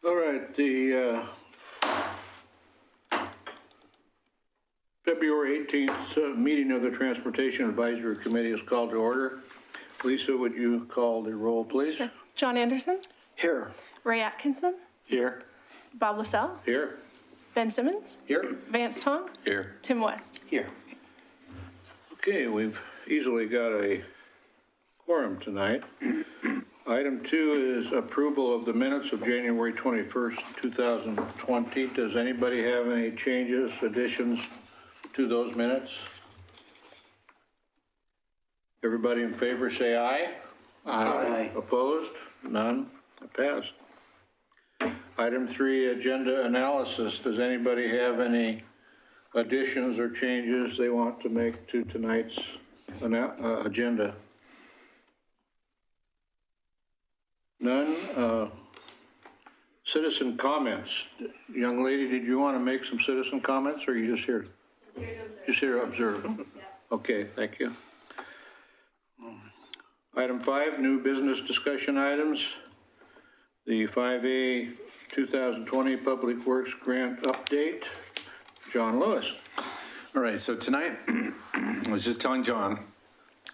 All right, the February 18th meeting of the Transportation Advisory Committee is called to order. Lisa, would you call the roll, please? Sure. John Anderson, Here. Ray Atkinson, Here. Bob LaSalle, Here. Ben Simmons, Here. Vance Tong, Here. Tim West. Here. Okay, we've easily got a quorum tonight. Item 2 is approval of the minutes of January 21st, 2020. Does anybody have any changes, additions to those minutes? Everybody in favor say aye. Aye. Opposed? None? It passed. Item 3, agenda analysis. Does anybody have any additions or changes they want to make to tonight's agenda? None? Citizen comments. Young lady, did you want to make some citizen comments, or are you just here? Just here to observe. Okay, thank you. Item 5, new business discussion items. The 5A 2020 Public Works Grant Update. John Lewis. All right, so tonight, I was just telling John,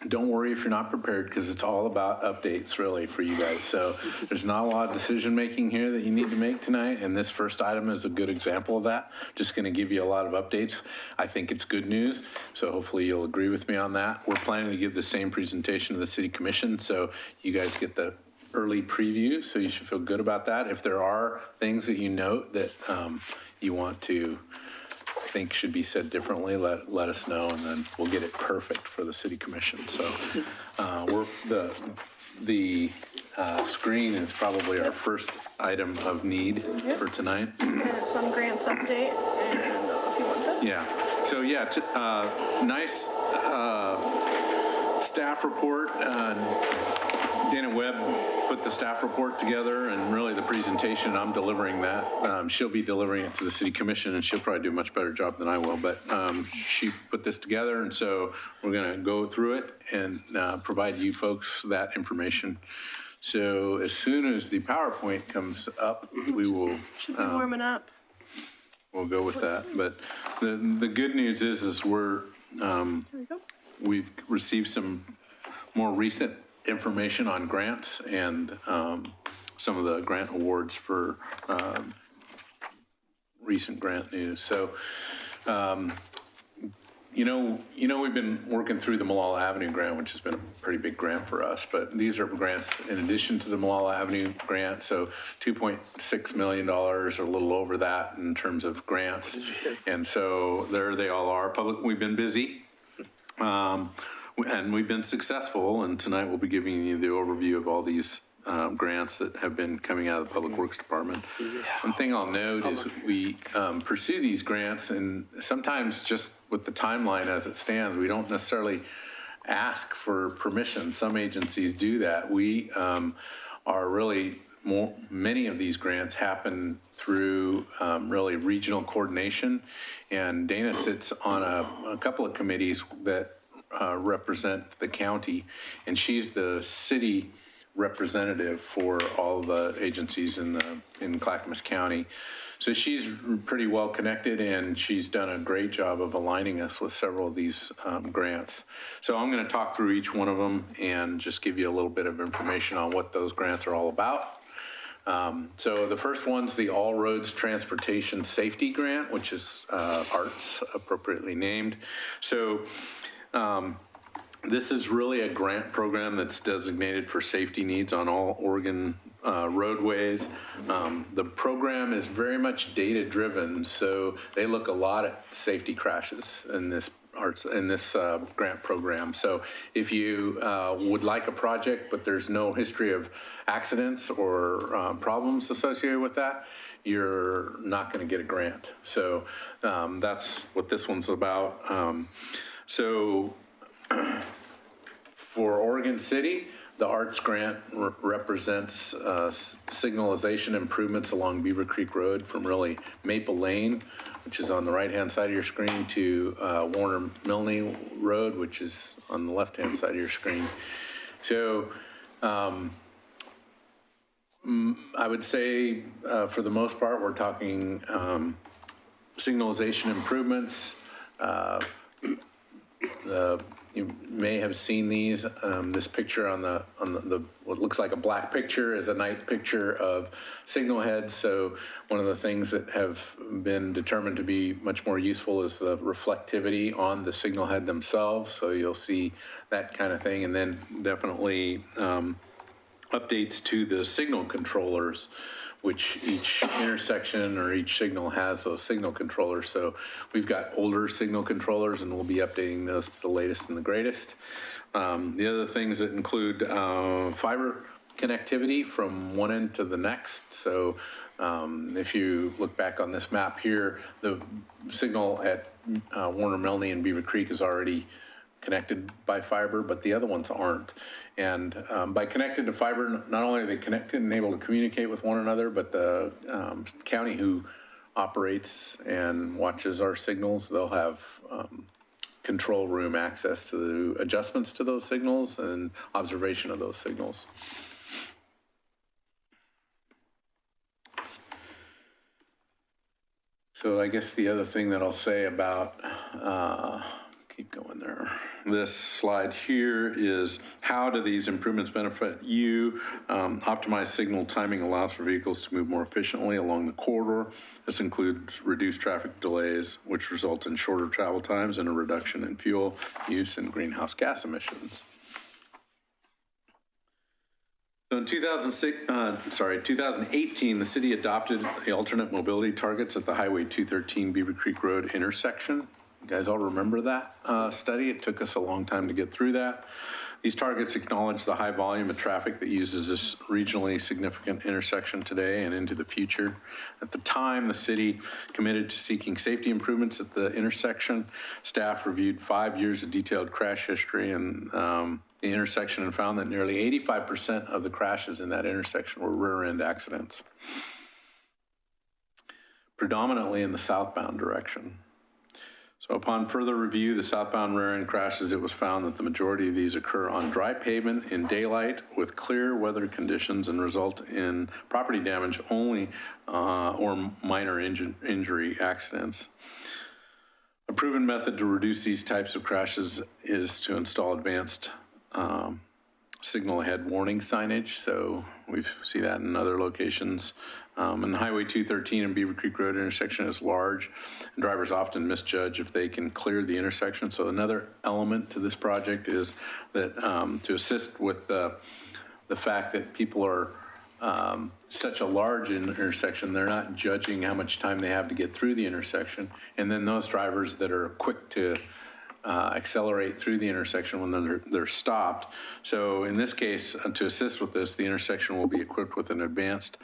don't worry if you're not prepared, because it's all about updates, really, for you guys. So there's not a lot of decision-making here that you need to make tonight, and this first item is a good example of that. Just going to give you a lot of updates. I think it's good news, so hopefully you'll agree with me on that. We're planning to give the same presentation to the City Commission, so you guys get the early preview, so you should feel good about that. If there are things that you note that you want to think should be said differently, let us know, and then we'll get it perfect for the City Commission. So the screen is probably our first item of need for tonight. And it's on grants update, and I don't know if you want this. Yeah. So yeah, nice staff report. Dana Webb put the staff report together, and really the presentation, I'm delivering that. She'll be delivering it to the City Commission, and she'll probably do a much better job than I will, but she put this together, and so we're going to go through it and provide you folks that information. So as soon as the PowerPoint comes up, we will... Should be warming up. We'll go with that. But the good news is Here we go. we've received some more recent information on grants and some of the grant awards for recent grant news. So, we've been working through the Malala Avenue grant, which has been a pretty big grant for us, but these are grants in addition to the Malala Avenue grant. So $2.6 million, or a little over that in terms of grants. And so there they all are. We've been busy. And we've been successful, and tonight we'll be giving you the overview of all these grants that have been coming out of the Public Works Department. One thing I'll note is we pursue these grants, and sometimes just with the timeline as it stands, we don't necessarily ask for permission. Some agencies do that. We are really many of these grants happen through really regional coordination, and Dana sits on a couple of committees that represent the county, and she's the city representative for all the agencies in Clackamas County. So she's pretty well connected, and she's done a great job of aligning us with several of these grants. So I'm going to talk through each one of them and just give you a little bit of information on what those grants are all about. So the first one's the All Roads Transportation Safety Grant, which is ARTS appropriately named. So this is really a grant program that's designated for safety needs on all Oregon roadways. The program is very much data-driven, so they look a lot at safety crashes in this grant program. So if you would like a project, but there's no history of accidents or problems associated with that, you're not going to get a grant. So that's what this one's about. So for Oregon City, the ARTS grant represents signalization improvements along Beaver Creek Road from really Maple Lane, which is on the right-hand side of your screen, to Warner Milne Road, which is on the left-hand side of your screen. So I would say, for the most part, we're talking signalization improvements. You may have seen these. This picture on the what looks like a black picture is a night picture of signal heads. So one of the things that have been determined to be much more useful is the reflectivity on the signal head themselves. So you'll see that kind of thing, and then definitely updates to the signal controllers, which each intersection or each signal has those signal controllers. So we've got older signal controllers, and we'll be updating those to the latest and the greatest. The other things that include fiber connectivity from one end to the next. So if you look back on this map here, the signal at Warner Milne and Beaver Creek is already connected by fiber, but the other ones aren't. And by connected to fiber, not only are they connected and able to communicate with one another, but the county who operates and watches our signals, they'll have control room access to the adjustments to those signals and observation of those signals. So I guess the other thing that I'll say about, keep going there. This slide here is how do these improvements benefit you? Optimized signal timing allows for vehicles to move more efficiently along the corridor. This includes reduced traffic delays, which result in shorter travel times and a reduction in fuel use and greenhouse gas emissions. So in 2018, the city adopted the alternate mobility targets at the Highway 213 Beaver Creek Road intersection. You guys all remember that study? It took us a long time to get through that. These targets acknowledge the high volume of traffic that uses this regionally significant intersection today and into the future. At the time, the city committed to seeking safety improvements at the intersection. Staff reviewed 5 years of detailed crash history and the intersection and found that nearly 85% of the crashes in that intersection were rear-end accidents, predominantly in the southbound direction. So upon further review, the southbound rear-end crashes, it was found that the majority of these occur on dry pavement in daylight with clear weather conditions and result in property damage only or minor injury accidents. A proven method to reduce these types of crashes is to install advanced signal ahead warning signage. So we see that in other locations. And the Highway 213 and Beaver Creek Road intersection is large, and drivers often misjudge if they can clear the intersection. So another element to this project is that to assist with the fact that people are such a large intersection, they're not judging how much time they have to get through the intersection. And then those drivers that are quick to accelerate through the intersection when they're stopped. So in this case, to assist with this, the intersection will be equipped with an advanced,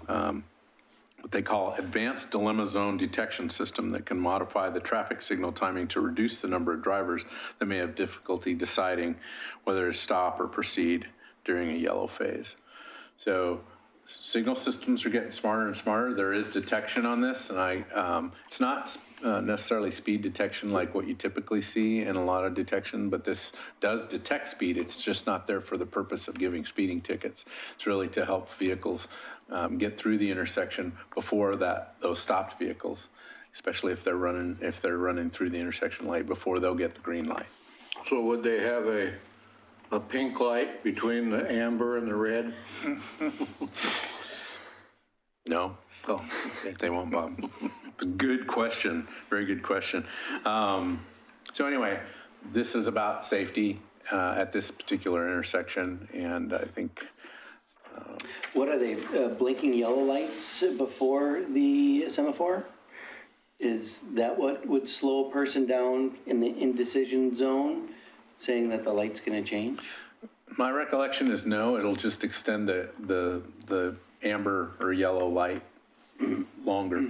what they call advanced dilemma zone detection system that can modify the traffic signal timing to reduce the number of drivers that may have difficulty deciding whether to stop or proceed during a yellow phase. So signal systems are getting smarter and smarter. There is detection on this, and it's not necessarily speed detection like what you typically see in a lot of detection, but this does detect speed. It's just not there for the purpose of giving speeding tickets. It's really to help vehicles get through the intersection before those stopped vehicles, especially if they're running through the intersection light before they'll get the green light. So would they have a pink light between the amber and the red? No. Oh, okay. They won't, Bob. Good question. Very good question. So anyway, this is about safety at this particular intersection, and I think... What are they, blinking yellow lights before the semaphore? Is that what would slow a person down in the indecision zone, saying that the light's going to change? My recollection is no. It'll just extend the amber or yellow light longer.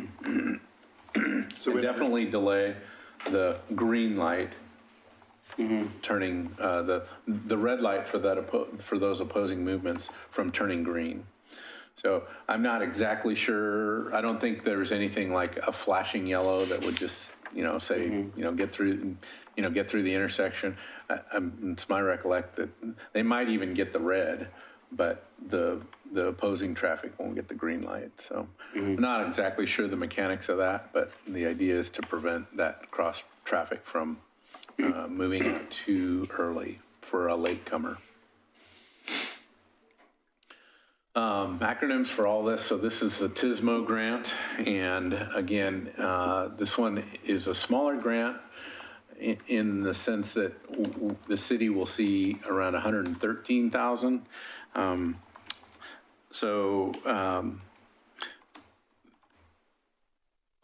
So we definitely delay the green light turning the red light for those opposing movements from turning green. So I'm not exactly sure. I don't think there's anything like a flashing yellow that would just say get through the intersection. It's my recollection that they might even get the red, but the the opposing traffic won't get the green light. So I'm not exactly sure the mechanics of that, but the idea is to prevent that cross traffic from moving out too early for a latecomer. Acronyms for all this. So this is the TISMO grant, and again, this one is a smaller grant in the sense that the city will see around 113,000.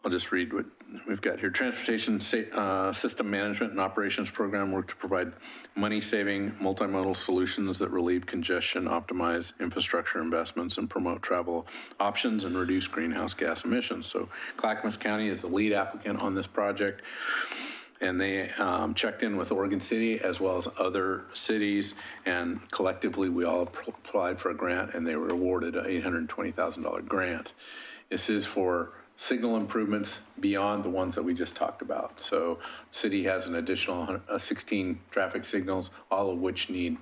I'll just read what we've got here. Transportation System Management and Operations Program work to provide money-saving multimodal solutions that relieve congestion, optimize infrastructure investments, and promote travel options and reduce greenhouse gas emissions. So Clackamas County is the lead applicant on this project, and they checked in with Oregon City as well as other cities, and collectively we all applied for a grant, and they were awarded an $820,000 grant. This is for signal improvements beyond the ones that we just talked about. So city has an additional 16 traffic signals, all of which need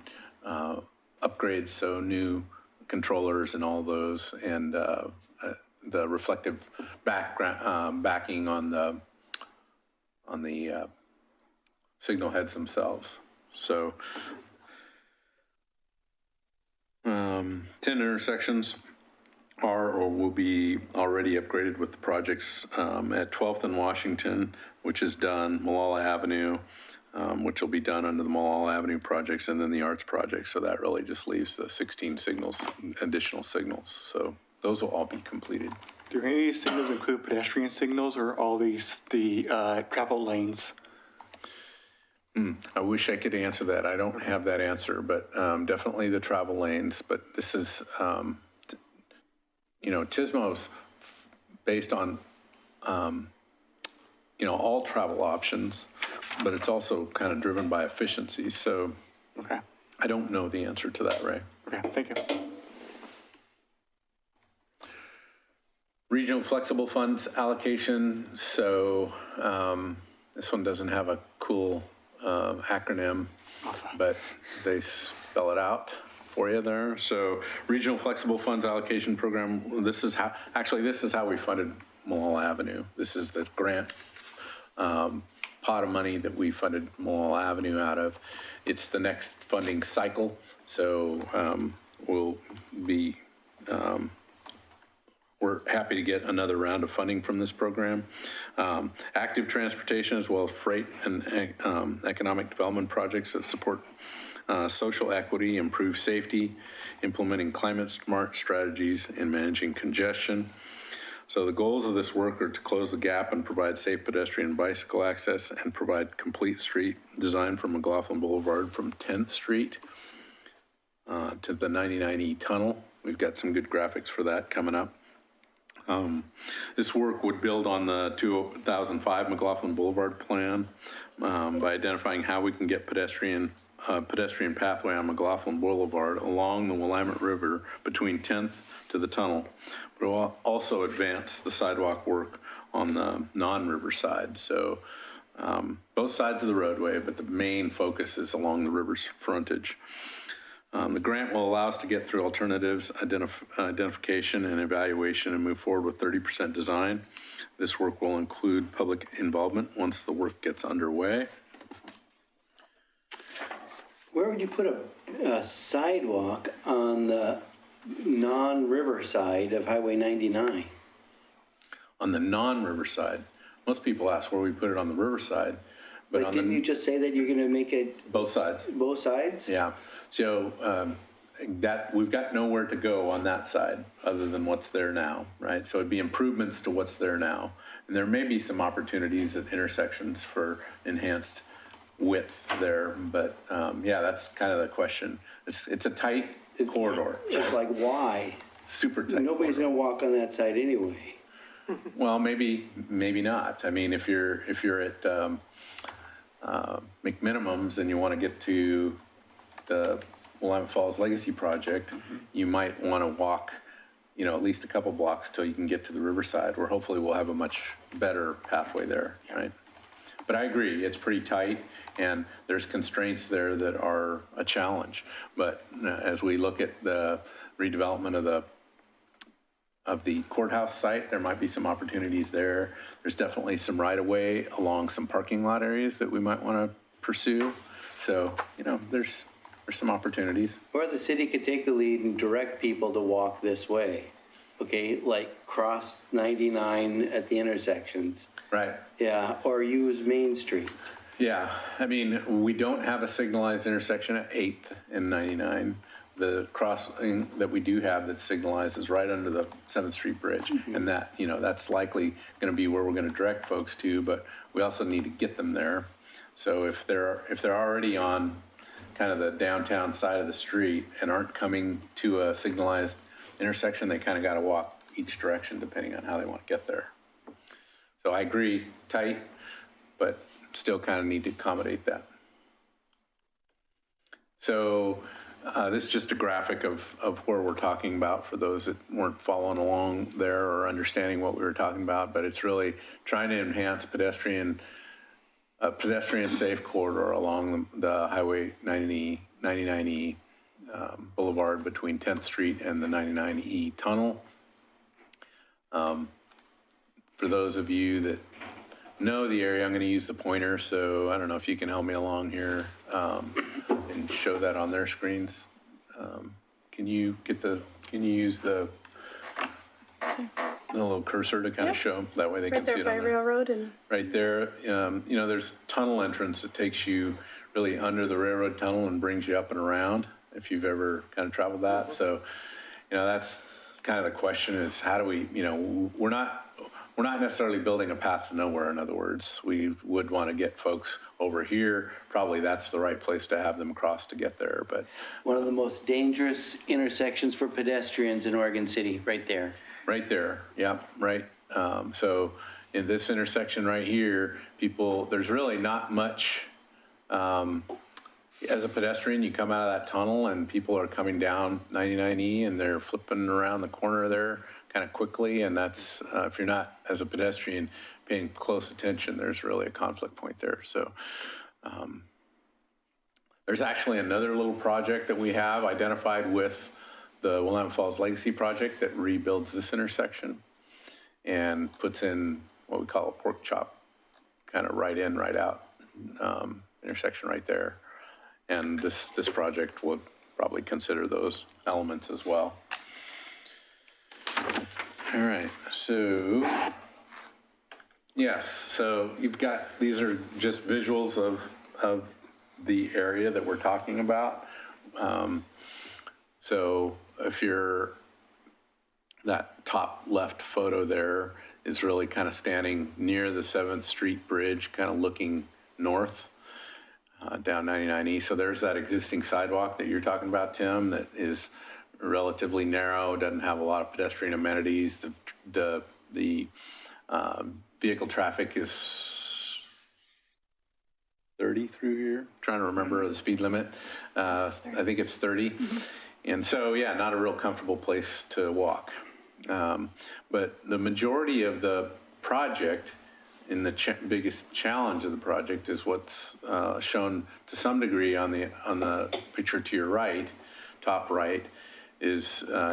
upgrades, so new controllers and all those, and the reflective backing on the signal heads themselves. So 10 intersections are or will be already upgraded with the projects at 12th and Washington, which is done, Malala Avenue, which will be done under the Malala Avenue projects, and then the Arts project. So that really just leaves the 16 signals, additional signals. So those will all be completed. Do any of these signals include pedestrian signals, or all these the travel lanes? I wish I could answer that. I don't have that answer, but definitely the travel lanes. But this is, TISMO's based on, all travel options, but it's also kind of driven by efficiency. So Okay. I don't know the answer to that, Ray. Okay, thank you. Regional Flexible Funds allocation. So this one doesn't have a cool acronym, but they spell it out for you there. So Regional Flexible Funds Allocation Program, this is how we funded Malala Avenue. This is the grant pot of money that we funded Malala Avenue out of. It's the next funding cycle, so we'll be we're happy to get another round of funding from this program. Active transportation, as well as freight and economic development projects that support social equity, improve safety, implementing climate smart strategies, and managing congestion. So the goals of this work are to close the gap and provide safe pedestrian and bicycle access, and provide complete street design from McLaughlin Boulevard from 10th Street to the 99E tunnel. We've got some good graphics for that coming up. This work would build on the 2005 McLaughlin Boulevard plan by identifying how we can get pedestrian pathway on McLaughlin Boulevard along the Willamette River between 10th to the tunnel. But we'll also advance the sidewalk work on the non-river side. So both sides of the roadway, but the main focus is along the river's frontage. The grant will allow us to get through alternatives, identification and evaluation, and move forward with 30% design. This work will include public involvement once the work gets underway. Where would you put a sidewalk on the non-river side of Highway 99? On the non-river side, most people ask where we put it on the river side, but on didn't the you just say that you're going to make it both sides. both sides? Yeah. So that we've got nowhere to go on that side other than what's there now, right? So it'd be improvements to what's there now, and there may be some opportunities at intersections for enhanced width there, but that's kind of the question. It's a tight corridor. It's like, why? Super tight. Nobody's going to walk on that side anyway. Well, maybe not. I mean, if you're at McMinimum's and you want to get to the Willamette Falls Legacy Project, you might want to walk, at least a couple blocks till you can get to the riverside, where hopefully we'll have a much better pathway there, right? But I agree, it's pretty tight, and there's constraints there that are a challenge. But as we look at the redevelopment of the courthouse site. There might be some opportunities there. There's definitely some right-of-way along some parking lot areas that we might want to pursue. So, you know, there's some opportunities. Or the city could take the lead and direct people to walk this way. Okay, like cross 99 at the intersections. Right. Yeah, or use Main Street. Yeah, I mean, we don't have a signalized intersection at 8th and 99. The crossing that we do have that's signalized is right under the 7th Street Bridge. And that, you know, that's likely going to be where we're going to direct folks to, but we also need to get them there. So if they're already on kind of the downtown side of the street and aren't coming to a signalized intersection, they kind of got to walk each direction depending on how they want to get there. So I agree, tight, but still kind of need to accommodate that. So this is just a graphic of where we're talking about for those that weren't following along there or understanding what we were talking about, but it's really trying to enhance pedestrian safe corridor along the Highway 99E Boulevard between 10th Street and the 99E tunnel. For those of you that know the area, I'm going to use the pointer, so I don't know if you can help me along here and show that on their screens. Can you use the little cursor to kind of show? That way they can Right see it there on by there. Railroad and. Right there, you know, there's tunnel entrance that takes you really under the railroad tunnel and brings you up and around, if you've ever kind of traveled that. So, you know, that's kind of the question is how do we, you know, we're not necessarily building a path to nowhere, in other words. We would want to get folks over here. Probably that's the right place to have them cross to get there, but. One of the most dangerous intersections for pedestrians in Oregon City, right there. Right there, yeah, right. So in this intersection right here, there's really not much, as a pedestrian, you come out of that tunnel and people are coming down 99E and they're flipping around the corner there kind of quickly. And that's, if you're not, as a pedestrian, paying close attention, there's really a conflict point there. So there's actually another little project that we have identified with the Willamette Falls Legacy Project that rebuilds this intersection and puts in what we call a pork chop, kind of right in, right out intersection right there. And this project would probably consider those elements as well. All right, so yes, so you've got, these are just visuals of the area that we're talking about. So if that top left photo there is really kind of standing near the 7th Street Bridge, kind of looking north down 99E. So there's that existing sidewalk that you're talking about, Tim, that is relatively narrow, doesn't have a lot of pedestrian amenities. The vehicle traffic is 30 through here. Trying to remember the speed limit. I think it's 30. Mm-hmm. And so, yeah, not a real comfortable place to walk. But the majority of the project, and the biggest challenge of the project, is what's shown to some degree on the picture to your right, top right, is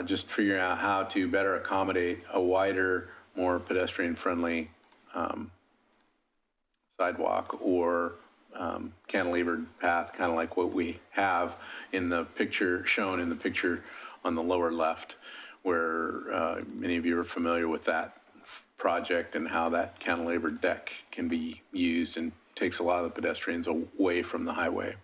just figuring out how to better accommodate a wider, more pedestrian-friendly sidewalk or cantilevered path, kind of like what we have in the picture, shown in the picture on the lower left, where many of you are familiar with that project and how that cantilevered deck can be used and takes a lot of the pedestrians away from the highway.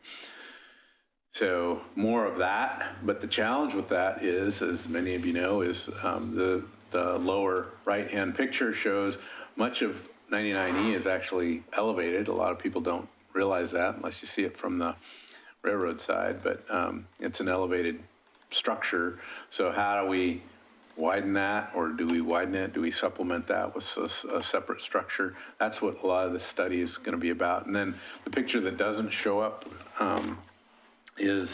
So more of that, but the challenge with that is, as many of you know, is the lower right-hand picture shows much of 99E is actually elevated. A lot of people don't realize that unless you see it from the railroad side, but it's an elevated structure. So how do we widen that, or do we widen it? Do we supplement that with a separate structure? That's what a lot of this study is going to be about. And then the picture that doesn't show up is,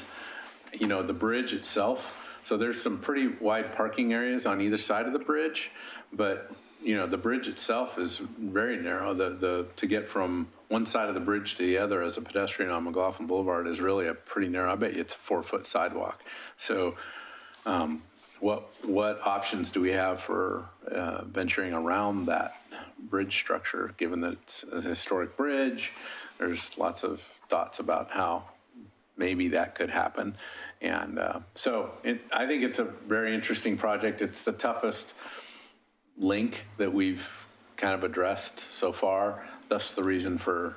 you know, the bridge itself. So there's some pretty wide parking areas on either side of the bridge, but you know, the bridge itself is very narrow. To get from one side of the bridge to the other as a pedestrian on McLaughlin Boulevard is really a pretty narrow. I bet you it's a 4-foot sidewalk. So what options do we have for venturing around that bridge structure, given that it's a historic bridge? There's lots of thoughts about how maybe that could happen. And I think it's a very interesting project. It's the toughest link that we've kind of addressed so far. That's the reason for,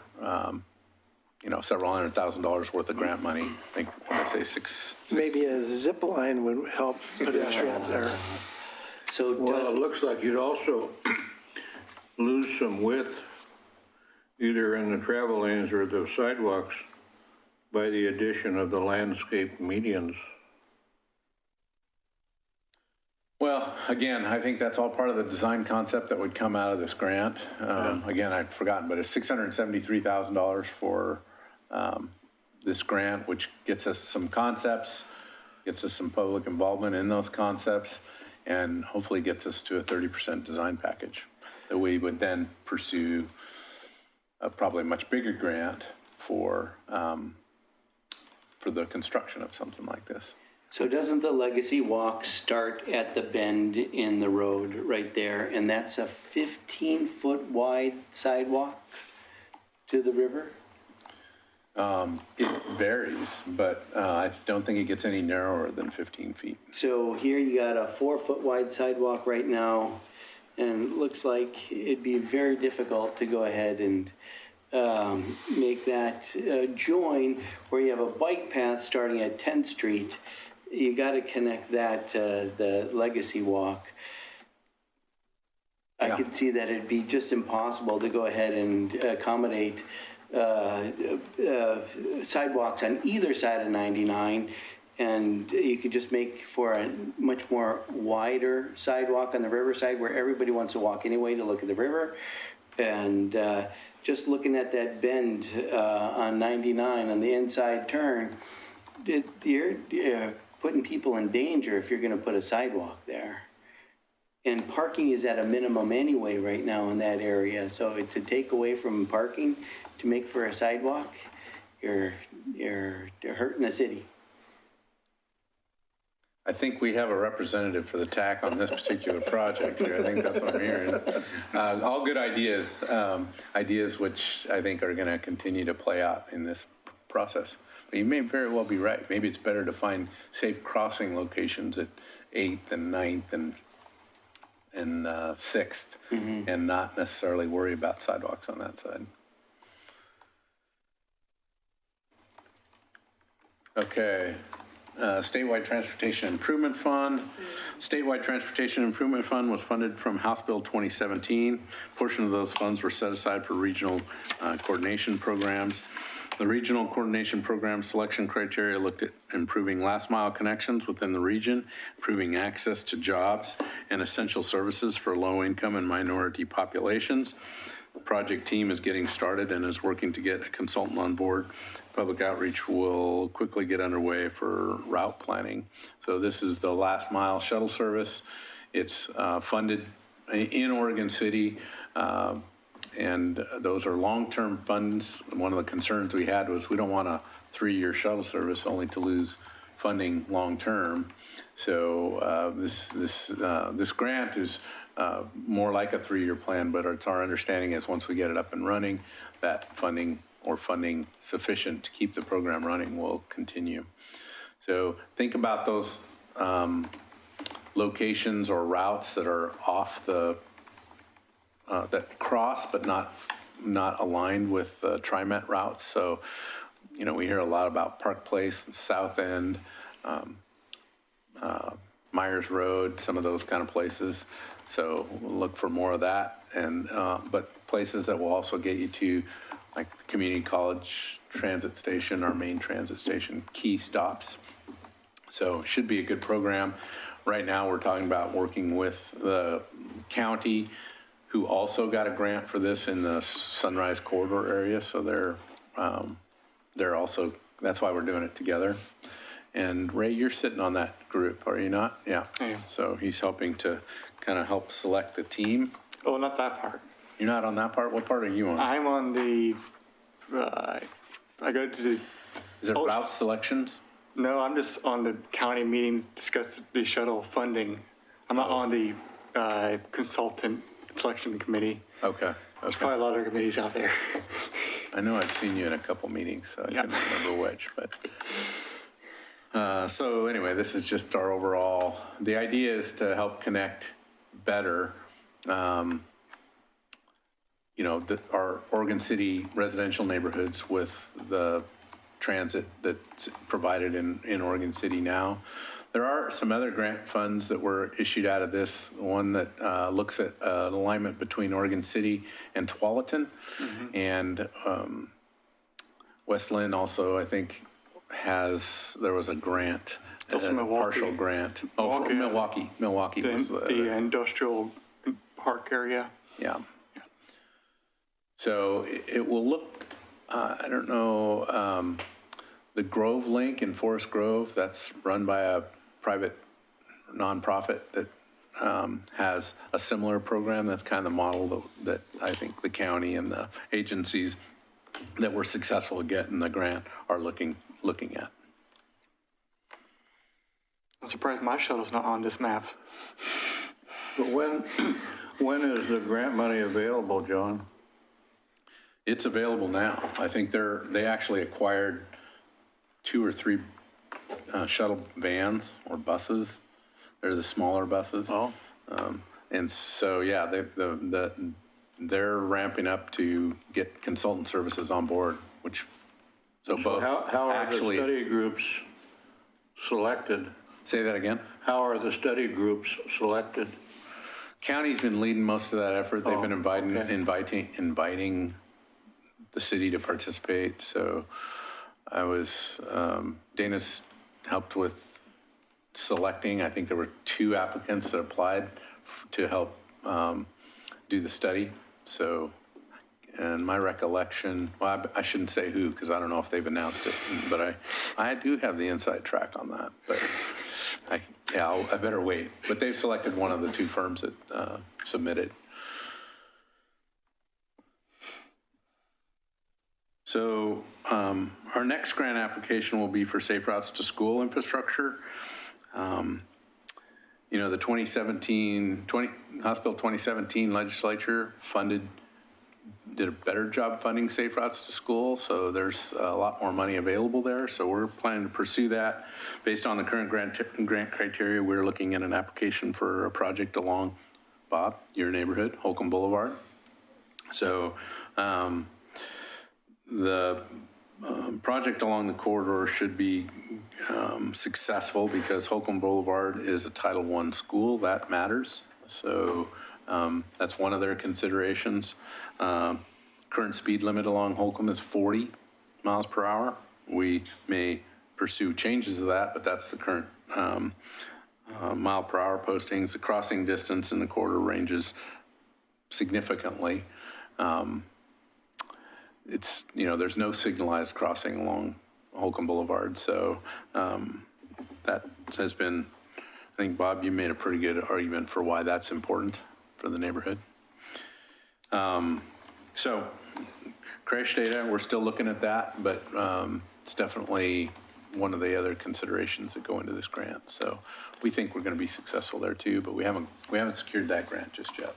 several $100,000 worth of grant money. I think, what did I say, six? Maybe a zip line would help pedestrians there. So Well, it looks like you'd also lose some width, either in the travel lanes or the sidewalks, by the addition of the landscape medians. Well, again, I think that's all part of the design concept that would come out of this grant. Again, I'd forgotten, but it's $673,000 for this grant, which gets us some concepts, gets us some public involvement in those concepts, and hopefully gets us to a 30% design package that we would then pursue a probably much bigger grant for the construction of something like this. So doesn't the Legacy Walk start at the bend in the road right there, and that's a 15-foot wide sidewalk to the river? It varies, but I don't think it gets any narrower than 15 feet. So here you got a 4-foot wide sidewalk right now, and it looks like it'd be very difficult to go ahead and make that join where you have a bike path starting at 10th Street. You got to connect that to the Legacy Walk. I Yeah. could see that it'd be just impossible to go ahead and accommodate sidewalks on either side of 99, and you could just make for a much more wider sidewalk on the riverside where everybody wants to walk anyway to look at the river. And just looking at that bend on 99 on the inside turn, you're putting people in danger if you're going to put a sidewalk there. And parking is at a minimum anyway right now in that area. So to take away from parking to make for a sidewalk, you're hurting the city. I think we have a representative for the TAC on this particular project here. I think that's what I'm hearing. All good ideas, ideas which I think are going to continue to play out in this process. But you may very well be right. Maybe it's better to find safe crossing locations at 8th and 9th and 6th, and not necessarily worry about sidewalks on that side. Okay. Statewide Transportation Improvement Fund. Statewide Transportation Improvement Fund was funded from House Bill 2017. A portion of those funds were set aside for regional coordination programs. The regional coordination program selection criteria looked at improving last mile connections within the region, improving access to jobs and essential services for low income and minority populations. The project team is getting started and is working to get a consultant on board. Public outreach will quickly get underway for route planning. So this is the last mile shuttle service. It's funded in Oregon City, and those are long-term funds. One of the concerns we had was we don't want a 3-year shuttle service only to lose funding long-term. So this grant is more like a 3-year plan, but it's our understanding is once we get it up and running, that funding sufficient to keep the program running will continue. So think about those locations or routes that are off the that cross but not aligned with the TriMet routes. So, we hear a lot about Park Place, South End, Myers Road, some of those kind of places. So we'll look for more of that, and but places that will also get you to, like the Community College Transit Station, our main transit station, key stops. So it should be a good program. Right now, we're talking about working with the county, who also got a grant for this in the Sunrise Corridor area. So they're also, that's why we're doing it together. And Ray, you're sitting on that group, are you not? Yeah. Yeah. So he's helping to kind of help select the team. Oh, not that part. You're not on that part? What part are you on? I'm on the, I go to the, Is it oh, route selections? No, I'm just on the county meeting to discuss the shuttle funding. I'm not on the consultant selection committee. Okay, There's okay. probably a lot of other committees out there. I know I've seen you in a couple meetings, so I Yeah. couldn't remember which, but. So anyway, this is just our overall, the idea is to help connect better, our Oregon City residential neighborhoods with the transit that's provided in Oregon City now. There are some other grant funds that were issued out of this, one that looks at alignment between Oregon City and Tualatin. And West Lynn also, I think, there was a grant, Also a Milwaukee. partial grant. Oh, for Milwaukee was The industrial park area. yeah. So it will look, I don't know, the Grove Link in Forest Grove, that's run by a private nonprofit that has a similar program. That's kind of the model that I think the county and the agencies that were successful at getting the grant are looking at. I'm surprised my shuttle's not on this map. But when is the grant money available, John? It's available now. I think they actually acquired 2 or 3 shuttle vans or buses. They're the smaller buses. Oh. And so, yeah, they're ramping up to get consultant services on board, so both How are actually. the study groups selected? Say that again? How are the study groups selected? County's been leading most of that effort. They've been okay. inviting the city to participate. So Dana's helped with selecting. I think there were 2 applicants that applied to help do the study. So, and my recollection, well, I shouldn't say who because I don't know if they've announced it, but I do have the inside track on that. But I better wait. But they've selected one of the 2 firms that submitted. So our next grant application will be for Safe Routes to School infrastructure. The 2017, House Bill 2017 legislature did a better job funding Safe Routes to School, so there's a lot more money available there. So we're planning to pursue that. Based on the current grant criteria, we're looking at an application for a project along, Bob, your neighborhood, Holcomb Boulevard. So the project along the corridor should be successful because Holcomb Boulevard is a Title I school. That matters. So that's one of their considerations. Current speed limit along Holcomb is 40 miles per hour. We may pursue changes of that, but that's the current mile per hour postings. The crossing distance in the corridor ranges significantly. There's no signalized crossing along Holcomb Boulevard. So that has been, I think, Bob, you made a pretty good argument for why that's important for the neighborhood. So crash data, we're still looking at that, but it's definitely one of the other considerations that go into this grant. So we think we're going to be successful there too, but we haven't secured that grant just yet.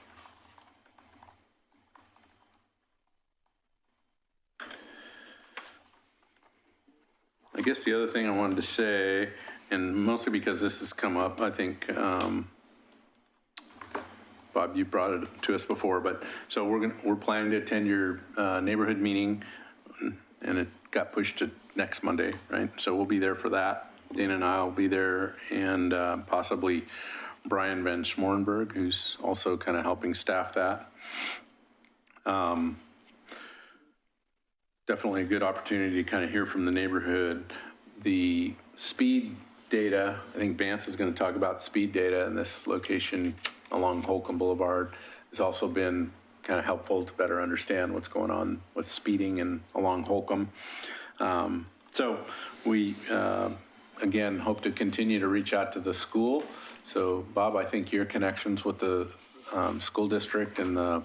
I guess the other thing I wanted to say, and mostly because this has come up, I think, Bob, you brought it to us before, but so we're planning to attend your neighborhood meeting, and it got pushed to next Monday, right? So we'll be there for that. Dana and I will be there, and possibly Brian Van Schmorenberg, who's also kind of helping staff that. Definitely a good opportunity to kind of hear from the neighborhood. The speed data, I think Vance is going to talk about speed data in this location along Holcomb Boulevard, has also been kind of helpful to better understand what's going on with speeding and along Holcomb. So we, again, hope to continue to reach out to the school. So Bob, I think your connections with the school district and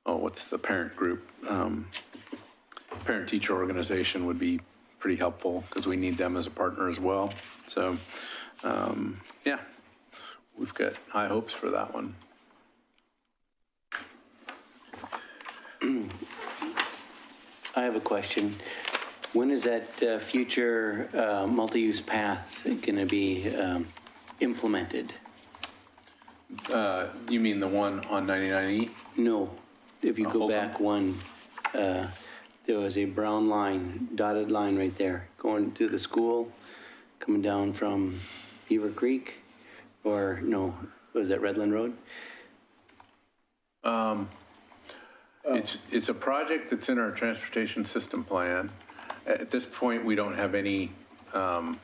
what's the parent group? parent-teacher organization would be pretty helpful because we need them as a partner as well. So, yeah, we've got high hopes for that one. I have a question. When is that future multi-use path going to be implemented? You mean the one on 99E? No, if you go Holcomb? back one, there was a brown line, dotted line right there, going to the school, coming down from Beaver Creek, or no, was that Redland Road? It's a project that's in our transportation system plan. At this point, we don't have any, have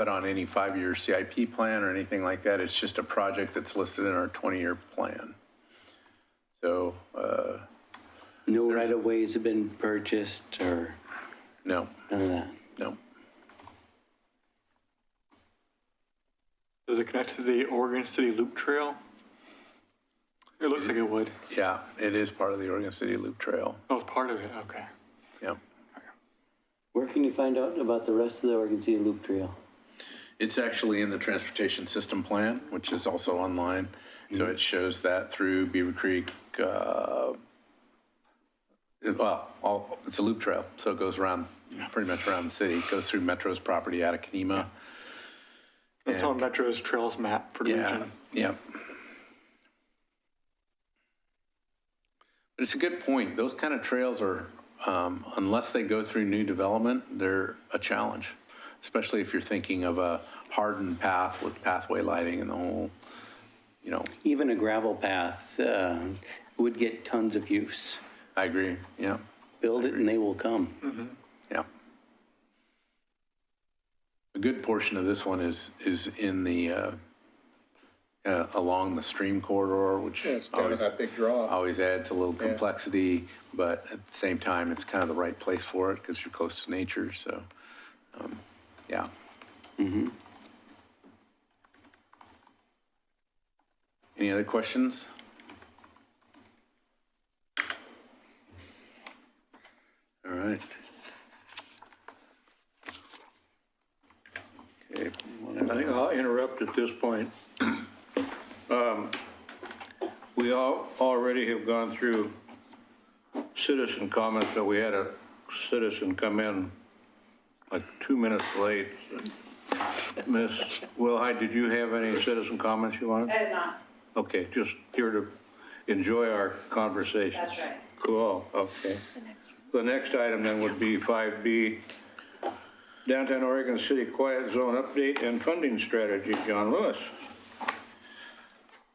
it on any 5-year CIP plan or anything like that. It's just a project that's listed in our 20-year plan. So, No right-of-ways have been purchased, or no, none of that? no. Does it connect to the Oregon City Loop Trail? It looks like it would. Yeah, it is part of the Oregon City Loop Trail. Oh, it's part of it, okay. Yeah. Where can you find out about the rest of the Oregon City Loop Trail? It's actually in the transportation system plan, which is also online. So it shows that through Beaver Creek, it's a loop trail. So it goes around, pretty much around the city. It goes through Metro's property out of Kenema. It's on Metro's Trails map for the region. Yeah. But it's a good point. Those kind of trails are, unless they go through new development, they're a challenge, especially if you're thinking of a hardened path with pathway lighting and the whole, you know. Even a gravel path would get tons of use. I agree, yeah. Build it and they will come. Mm-hmm. Yeah. A good portion of this one is in the, along the stream corridor, which Yeah, it's kind of that big draw. always adds a little complexity, but at the same time, it's kind of the right place for it because you're close to nature, so, yeah. Mm-hmm. Any other questions? All right. Okay. I think I'll interrupt at this point. We already have gone through citizen comments, but we had a citizen come in like 2 minutes late. Miss Wilhite, did you have any citizen comments you wanted? I did not. Okay, just here to enjoy our conversation. That's right. Cool, okay. The next item then would be 5B, Downtown Oregon City Quiet Zone Update and Funding Strategy. John Lewis.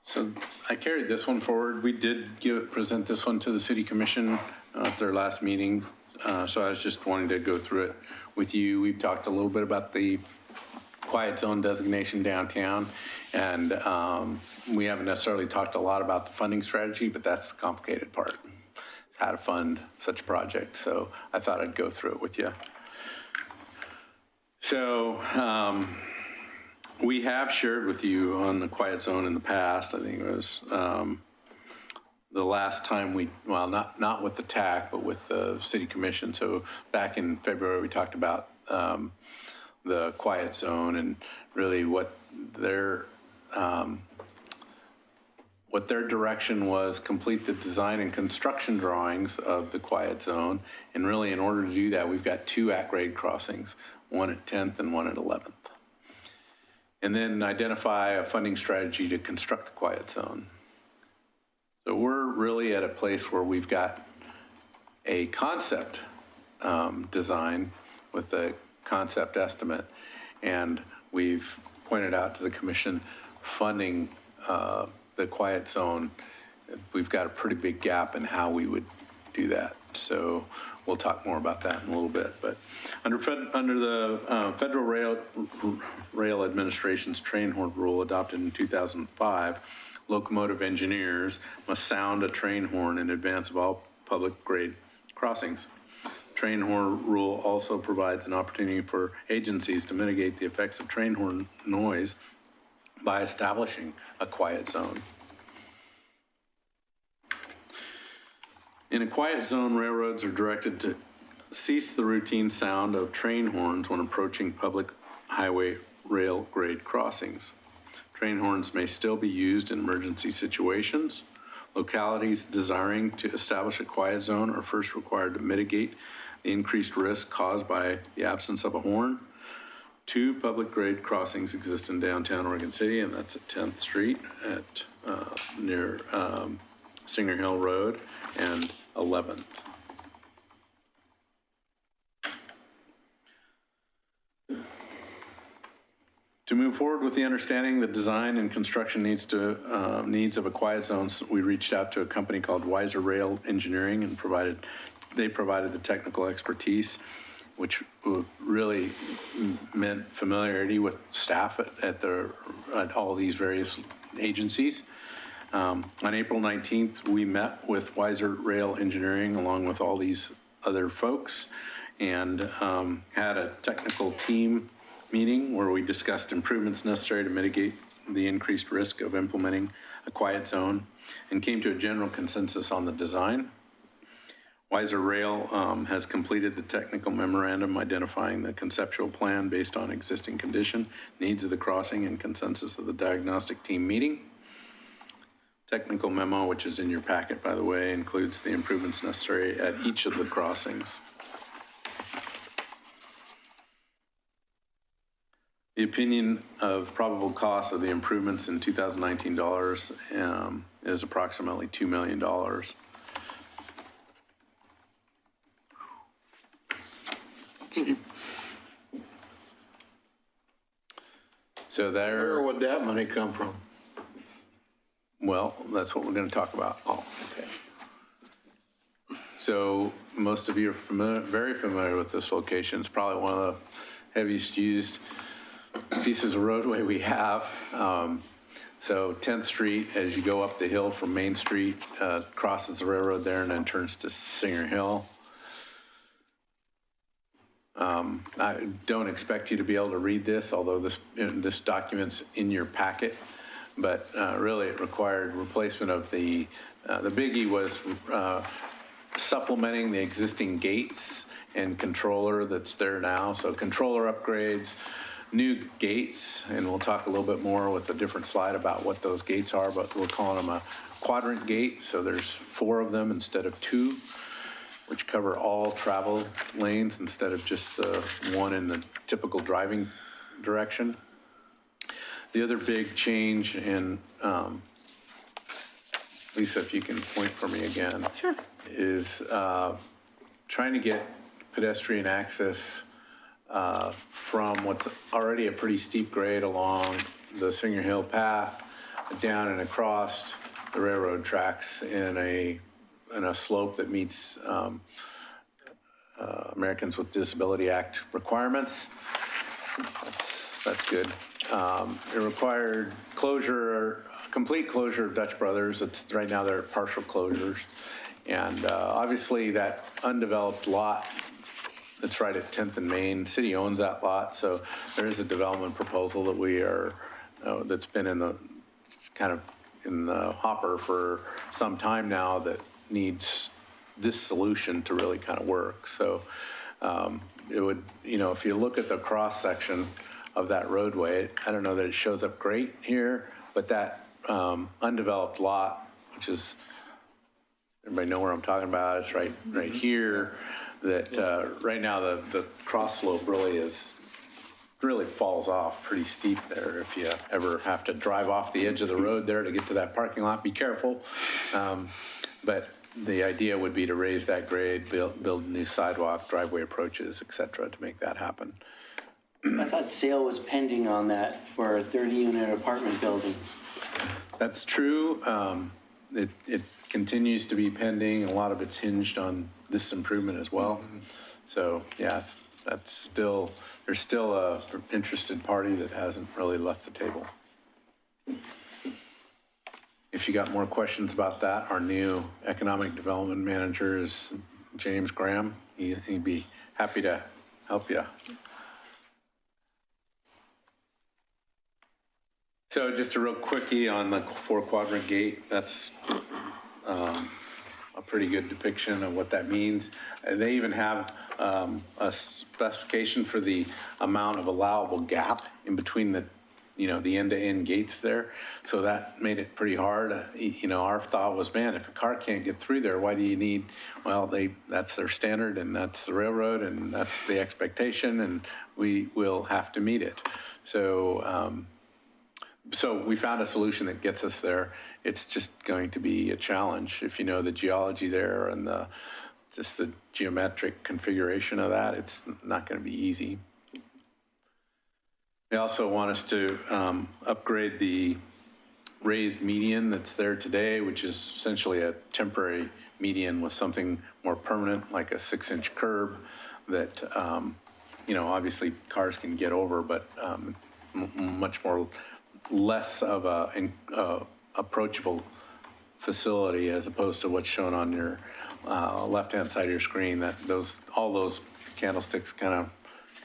So I carried this one forward. We did present this one to the City Commission at their last meeting. So I was just wanting to go through it with you. We've talked a little bit about the quiet zone designation downtown, and we haven't necessarily talked a lot about the funding strategy, but that's the complicated part, how to fund such a project. So I thought I'd go through it with you. So we have shared with you on the quiet zone in the past. I think it was the last time not with the TAC, but with the City Commission. So back in February, we talked about the quiet zone and really what their direction was: complete the design and construction drawings of the quiet zone. And really, in order to do that, we've got 2 at-grade crossings, one at 10th and one at 11th. And then identify a funding strategy to construct the quiet zone. So we're really at a place where we've got a concept design with a concept estimate, and we've pointed out to the commission funding the quiet zone. We've got a pretty big gap in how we would do that. So we'll talk more about that in a little bit. But under the Federal Rail Administration's train horn rule adopted in 2005, locomotive engineers must sound a train horn in advance of all public grade crossings. Train horn rule also provides an opportunity for agencies to mitigate the effects of train horn noise by establishing a quiet zone. In a quiet zone, railroads are directed to cease the routine sound of train horns when approaching public highway rail grade crossings. Train horns may still be used in emergency situations. Localities desiring to establish a quiet zone are first required to mitigate the increased risk caused by the absence of a horn. 2 public grade crossings exist in downtown Oregon City, and that's at 10th Street at near Singer Hill Road and 11th. To move forward with the understanding the design and construction needs of a quiet zone, we reached out to a company called Weiser Rail Engineering and they provided the technical expertise, which really meant familiarity with staff at all these various agencies. On April 19th, we met with Weiser Rail Engineering along with all these other folks and had a technical team meeting where we discussed improvements necessary to mitigate the increased risk of implementing a quiet zone and came to a general consensus on the design. Weiser Rail has completed the technical memorandum identifying the conceptual plan based on existing condition, needs of the crossing, and consensus of the diagnostic team meeting. Technical memo, which is in your packet, by the way, includes the improvements necessary at each of the crossings. The opinion of probable cost of the improvements in 2019 dollars is approximately $2 million. So Where would that money come from? Well, that's what we're going to talk about. Oh, okay. So most of you are very familiar with this location. It's probably one of the heaviest used pieces of roadway we have. So 10th Street, as you go up the hill from Main Street, crosses the railroad there and then turns to Singer Hill. I don't expect you to be able to read this, although this document's in your packet. But really, it required replacement of the biggie was supplementing the existing gates and controller that's there now. So controller upgrades, new gates, and we'll talk a little bit more with a different slide about what those gates are, but we're calling them a quadrant gate. So there's 4 of them instead of 2, which cover all travel lanes instead of just the one in the typical driving direction. The other big change in, Lisa, if you can point for me again. Sure. Is trying to get pedestrian access from what's already a pretty steep grade along the Singer Hill path down and across the railroad tracks in a slope that meets Americans with Disability Act requirements. That's good. It required complete closure of Dutch Brothers. Right now they're partial closures. And obviously that undeveloped lot that's right at 10th and Main, city owns that lot. So there is a development proposal that we are, that's been in the hopper for some time now that needs this solution to really kind of work. So it would, if you look at the cross section of that roadway, I don't know that it shows up great here, but that undeveloped lot, which is, everybody know where I'm talking about, it's right here, that right now the cross slope really falls off pretty steep there. If you ever have to drive off the edge of the road there to get to that parking lot, be careful. But the idea would be to raise that grade, build new sidewalk, driveway approaches, et cetera, to make that happen. I thought sale was pending on that for a 30-unit apartment building. That's true. It continues to be pending. A lot of it's hinged on this improvement as well. Mm-hmm. So yeah, there's still a interested party that hasn't really left the table. If you got more questions about that, our new economic development manager is James Graham. He'd be happy to help you. So just a real quickie on the 4-quadrant gate. That's a pretty good depiction of what that means. And they even have a specification for the amount of allowable gap in between the, the end-to-end gates there. So that made it pretty hard. Our thought was, man, if a car can't get through there, why do you need, well, that's their standard, and that's the railroad, and that's the expectation, and we will have to meet it. So we found a solution that gets us there. It's just going to be a challenge if you know the geology there and just the geometric configuration of that. It's not going to be easy. They also want us to upgrade the raised median that's there today, which is essentially a temporary median with something more permanent, like a 6-inch curb that, obviously cars can get over, but much more less of a approachable facility as opposed to what's shown on your left-hand side of your screen. That all those candlesticks kind of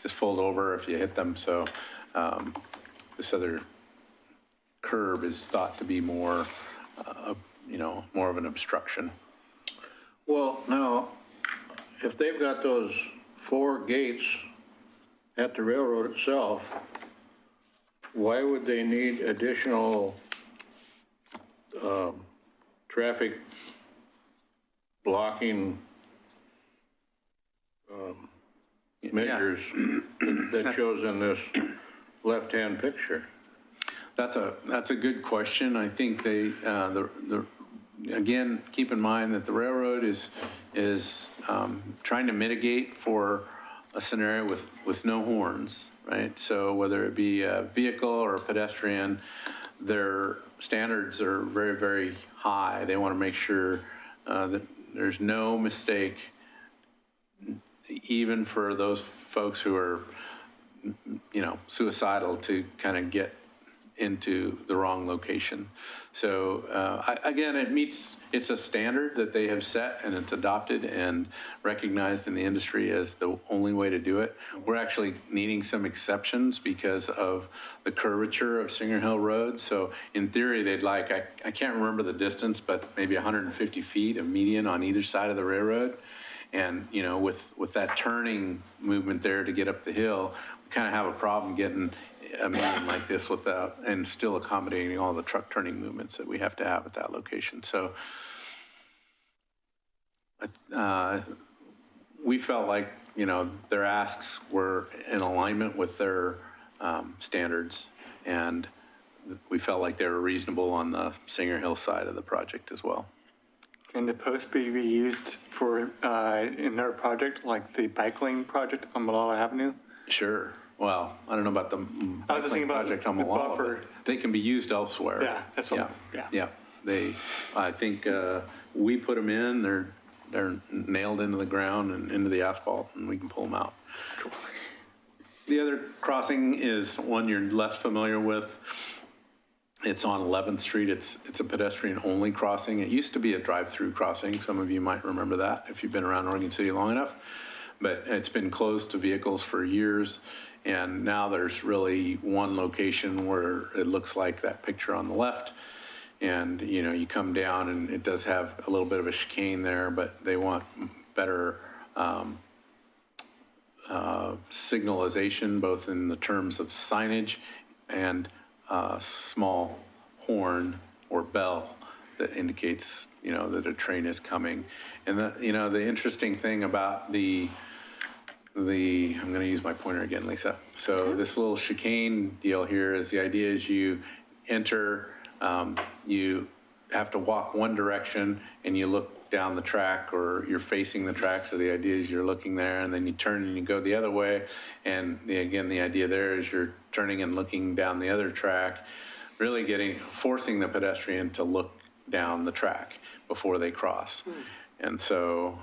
just fold over if you hit them. So this other curb is thought to be more, more of an obstruction. Well, now, if they've got those 4 gates at the railroad itself, why would they need additional traffic blocking measures that shows in this left-hand picture? That's a good question. I think they again, keep in mind that the railroad is trying to mitigate for a scenario with no horns, right? So whether it be a vehicle or a pedestrian, their standards are very, very high. They want to make sure that there's no mistake, even for those folks who are, suicidal to kind of get into the wrong location. So again, it's a standard that they have set, and it's adopted and recognized in the industry as the only way to do it. We're actually needing some exceptions because of the curvature of Singer Hill Road. So in theory, they'd like, I can't remember the distance, but maybe 150 feet of median on either side of the railroad. And, with that turning movement there to get up the hill, we kind of have a problem getting a median like this without, and still accommodating all the truck turning movements that we have to have at that location. So we felt like, their asks were in alignment with their standards, and we felt like they were reasonable on the Singer Hill side of the project as well. Can the post be reused for another project, like the bike lane project on Malala Avenue? Sure. Well, I don't know about the I was just thinking about project on the Malala, buffer. but they can be used elsewhere. Yeah, that's all. Yeah. I think we put them in. They're nailed into the ground and into the asphalt, and we can pull them out. Cool. The other crossing is one you're less familiar with. It's on 11th Street. It's a pedestrian-only crossing. It used to be a drive-through crossing. Some of you might remember that if you've been around Oregon City long enough. But it's been closed to vehicles for years, and now there's really one location where it looks like that picture on the left. And, you come down, and it does have a little bit of a chicane there, but they want better signalization, both in the terms of signage and small horn or bell that indicates, that a train is coming. And the interesting thing about I'm going to use my pointer again, Lisa. So this little chicane deal here is the idea is you enter, you have to walk one direction and you look down the track, or you're facing the track. So the idea is you're looking there, and then you turn and you go the other way. And the idea there is you're turning and looking down the other track, really forcing the pedestrian to look down the track before they cross. And so,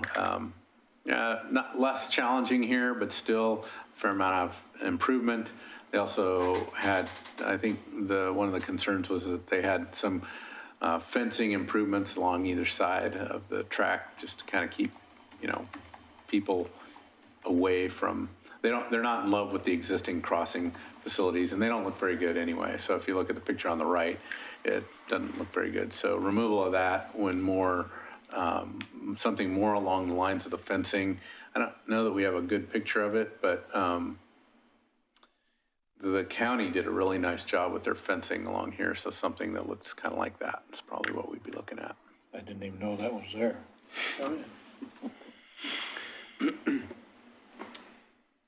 not less challenging here, but still a fair amount of improvement. They also had, I think one of the concerns was that they had some fencing improvements along either side of the track, just to kind of keep, people away from, they're not in love with the existing crossing facilities, and they don't look very good anyway. So if you look at the picture on the right, it doesn't look very good. So removal of that when more something more along the lines of the fencing. I don't know that we have a good picture of it, but the county did a really nice job with their fencing along here, so something that looks kind of like that is probably what we'd be looking at. I didn't even know that was there.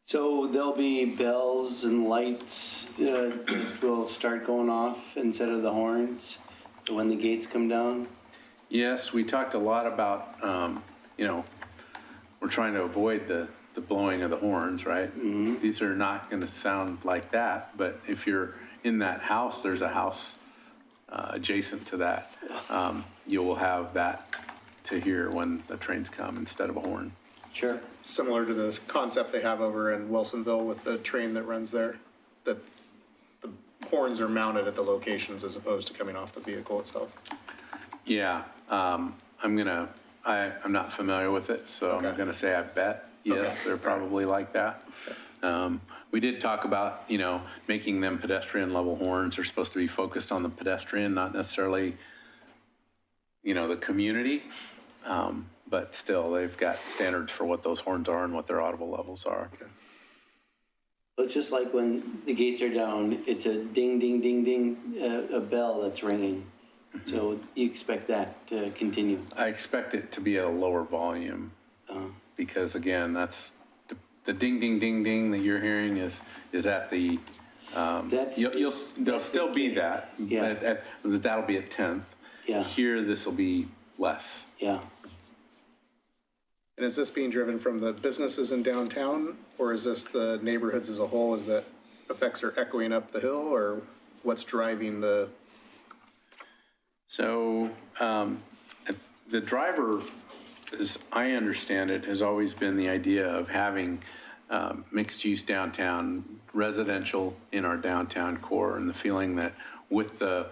So there'll be bells and lights that will start going off instead of the horns when the gates come down? Yes, we talked a lot about, we're trying to avoid the blowing of the horns, right? Mm-hmm. These are not going to sound like that, but if you're in that house, there's a house adjacent to that. You will have that to hear when the trains come instead of a horn. Sure. Similar to the concept they have over in Wilsonville with the train that runs there, that the horns are mounted at the locations as opposed to coming off the vehicle itself. Yeah, I'm not familiar with it, so Okay. I'm gonna say I bet, yes, Okay. they're probably like that. We did talk about, making them pedestrian level horns. They're supposed to be focused on the pedestrian, not necessarily, the community. But still, they've got standards for what those horns are and what their audible levels are. Okay. It's just like when the gates are down, it's a ding, ding, ding, ding, a bell that's ringing. Mm-hmm. So you expect that to continue? I expect it to be at a lower volume because, again, that's the ding, ding, ding, ding that you're hearing is at the. There'll still be that. Yeah. That'll be at 10th. Yeah. Here, this will be less. Yeah. And is this being driven from the businesses in downtown, or is this the neighborhoods as a whole? Is that effects are echoing up the hill, or what's driving the? So the driver, as I understand it, has always been the idea of having mixed use downtown, residential in our downtown core, and the feeling that with the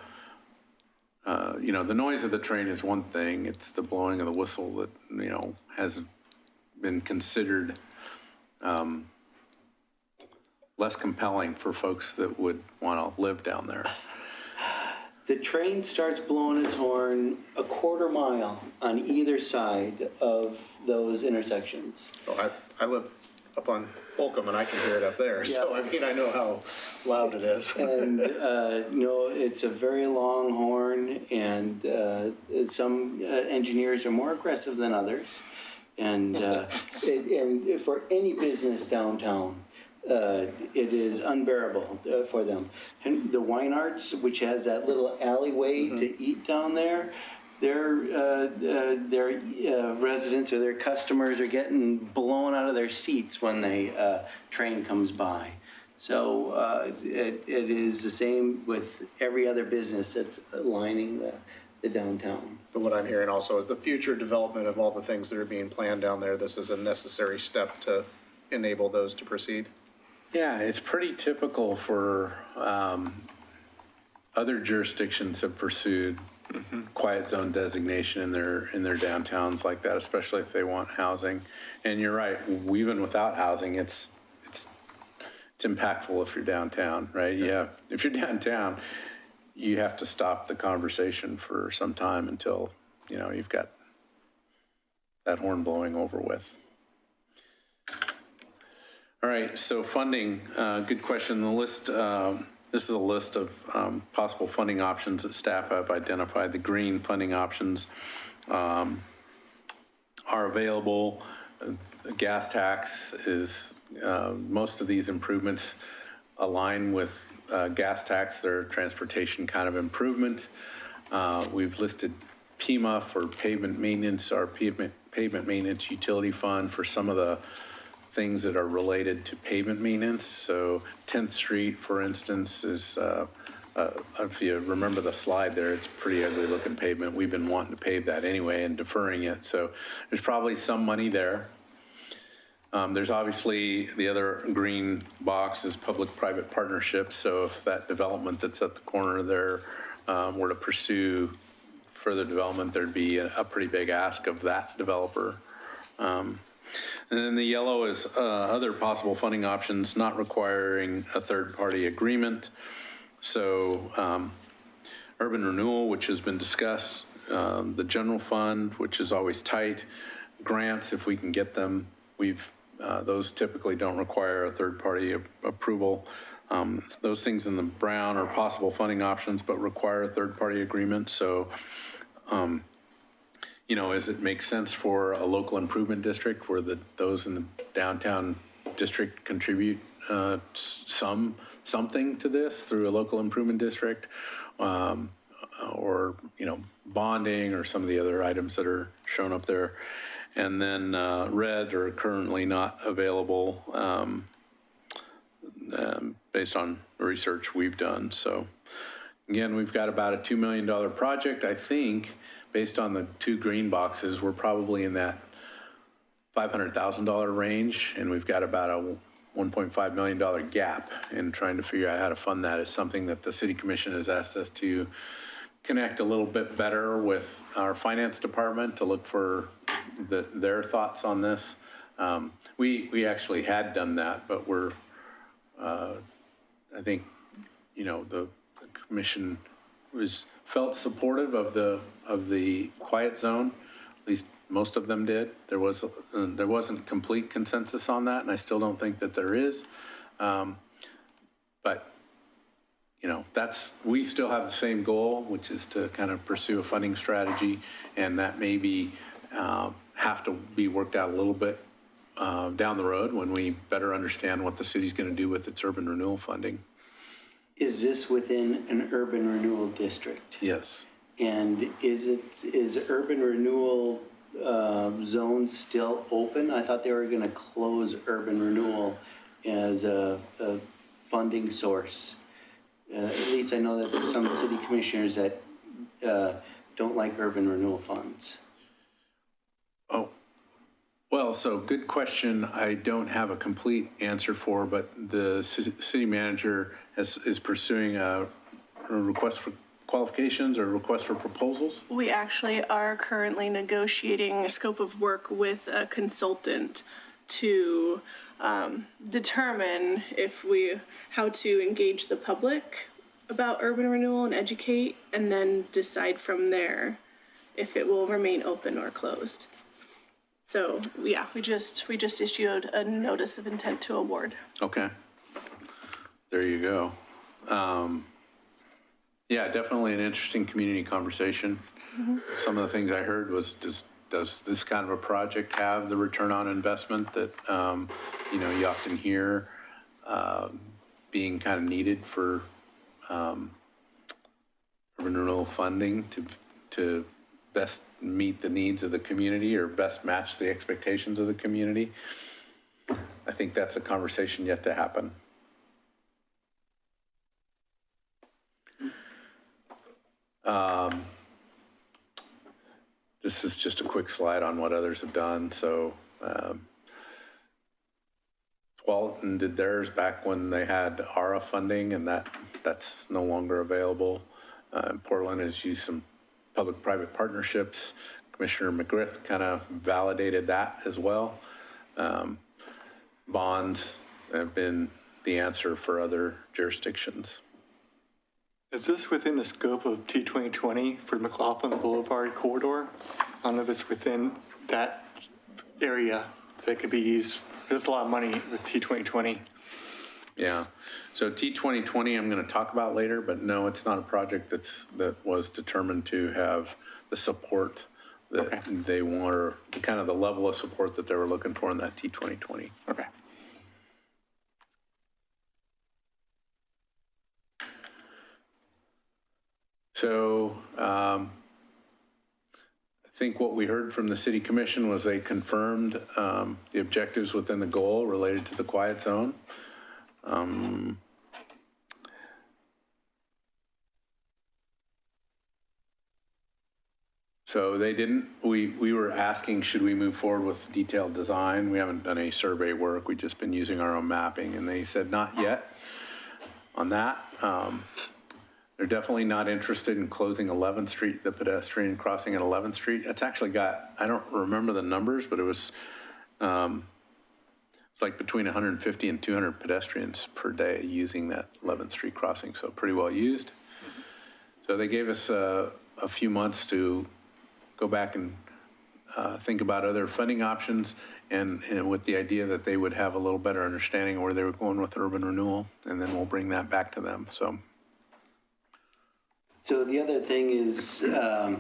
the noise of the train is one thing. It's the blowing of the whistle that, has been considered less compelling for folks that would want to live down there. The train starts blowing its horn a quarter mile on either side of those intersections. Oh, I live up on Holcomb and I can hear it up there. So, I know how loud it is. And, it's a very long horn, and some engineers are more aggressive than others. And, and for any business downtown, it is unbearable for them. And the Wine Arts, which has that little alleyway to eat down there, their residents or their customers are getting blown out of their seats when the train comes by. So it is the same with every other business that's lining the downtown. But what I'm hearing also is the future development of all the things that are being planned down there. This is a necessary step to enable those to proceed. Yeah, it's pretty typical for other jurisdictions have pursued quiet zone designation in their downtowns like that, especially if they want housing. And you're right, even without housing, it's impactful if you're downtown, right? Yeah, if you're downtown, you have to stop the conversation for some time until you've got that horn blowing over with. All right, so funding, good question. The list, this is a list of possible funding options that staff have identified. The green funding options are available. The gas tax is, most of these improvements align with gas tax. They're transportation kind of improvement. We've listed PEMA for pavement maintenance, our pavement maintenance utility fund for some of the things that are related to pavement maintenance. So 10th Street, for instance, is, if you remember the slide there, it's pretty ugly looking pavement. We've been wanting to pave that anyway and deferring it. So there's probably some money there. There's obviously the other green box is public-private partnerships. So if that development that's at the corner there were to pursue further development, there'd be a pretty big ask of that developer. And then the yellow is other possible funding options not requiring a third-party agreement. So urban renewal, which has been discussed, the general fund, which is always tight, grants, if we can get them. Those typically don't require a third-party approval. Those things in the brown are possible funding options, but require a third-party agreement. So, as it makes sense for a local improvement district where those in the downtown district contribute something to this through a local improvement district, or bonding or some of the other items that are shown up there. And then red are currently not available based on research we've done. So again, we've got about a $2 million project. I think based on the two green boxes, we're probably in that $500,000 range, and we've got about a $1.5 million gap in trying to figure out how to fund that. Is something that the City Commission has asked us to connect a little bit better with our finance department to look for their thoughts on this. We actually had done that, but I think, the commission felt supportive of the quiet zone. At least most of them did. There wasn't complete consensus on that, and I still don't think that there is. But we still have the same goal, which is to kind of pursue a funding strategy, and that maybe have to be worked out a little bit down the road when we better understand what the city's going to do with its urban renewal funding. Is this within an urban renewal district? Yes. And is urban renewal zone still open? I thought they were going to close urban renewal as a funding source. At least I know that there's some city commissioners that don't like urban renewal funds. Oh, well, so good question. I don't have a complete answer for, but the city manager is pursuing a request for qualifications or request for proposals. We actually are currently negotiating a scope of work with a consultant to determine how to engage the public about urban renewal and educate, and then decide from there if it will remain open or closed. So yeah, we just issued a notice of intent to award. Okay. There you go. Yeah, definitely an interesting community conversation. Mm-hmm. Some of the things I heard was, does this kind of a project have the return on investment that, you often hear being kind of needed for urban renewal funding to best meet the needs of the community or best match the expectations of the community? I think that's a conversation yet to happen. This is just a quick slide on what others have done. So Tualatin did theirs back when they had ARA funding, and that's no longer available. Portland has used some public-private partnerships. Commissioner McGriff kind of validated that as well. Bonds have been the answer for other jurisdictions. Is this within the scope of T2020 for McLaughlin Boulevard corridor? I don't know if it's within that area that could be used. There's a lot of money with T2020. Yeah. So T2020 I'm going to talk about later, but no, it's not a project that was determined to have the support that they want, or kind of the level of support that they were looking for in that T2020. Okay. So I think what we heard from the City Commission was they confirmed the objectives within the goal related to the quiet zone. So they didn't, we were asking, should we move forward with detailed design? We haven't done any survey work. We've just been using our own mapping, and they said not yet on that. They're definitely not interested in closing 11th Street, the pedestrian crossing at 11th Street. It's actually got, I don't remember the numbers, but it was, it's like between 150 and 200 pedestrians per day using that 11th Street crossing, so pretty well used. So they gave us a few months to go back and think about other funding options, and with the idea that they would have a little better understanding of where they were going with urban renewal, and then we'll bring that back to them. So the other thing is the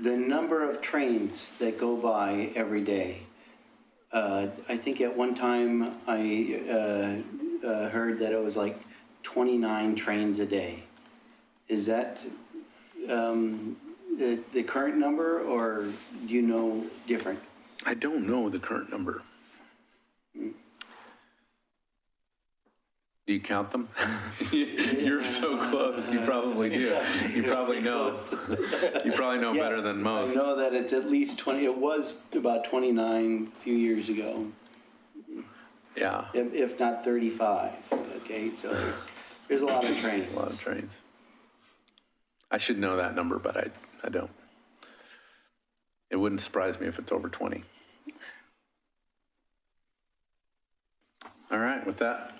number of trains that go by every day. I think at one time I heard that it was like 29 trains a day. Is that the current number, or do you know different? I don't know the current number. Do you count them? You're so close. You probably do. You probably know. You probably know better than most. I know that it's at least 20. It was about 29 a few years ago. Yeah. If not 35. Okay, so there's a lot of trains. A lot of trains. I should know that number, but I don't. It wouldn't surprise me if it's over 20. All right, with that.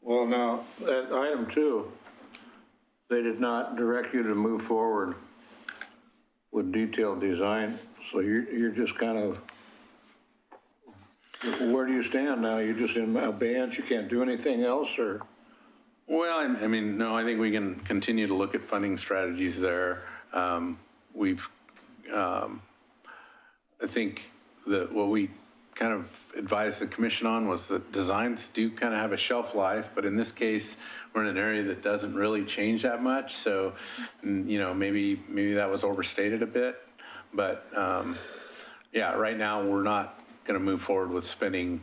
Well, now, at item 2, they did not direct you to move forward with detailed design, so you're just kind of, where do you stand now? You're just in abeyance, you can't do anything else, or? Well, I mean, no, I think we can continue to look at funding strategies there. I think that what we kind of advised the commission on was that designs do kind of have a shelf life, but in this case, we're in an area that doesn't really change that much. So, maybe that was overstated a bit, but yeah, right now we're not going to move forward with spending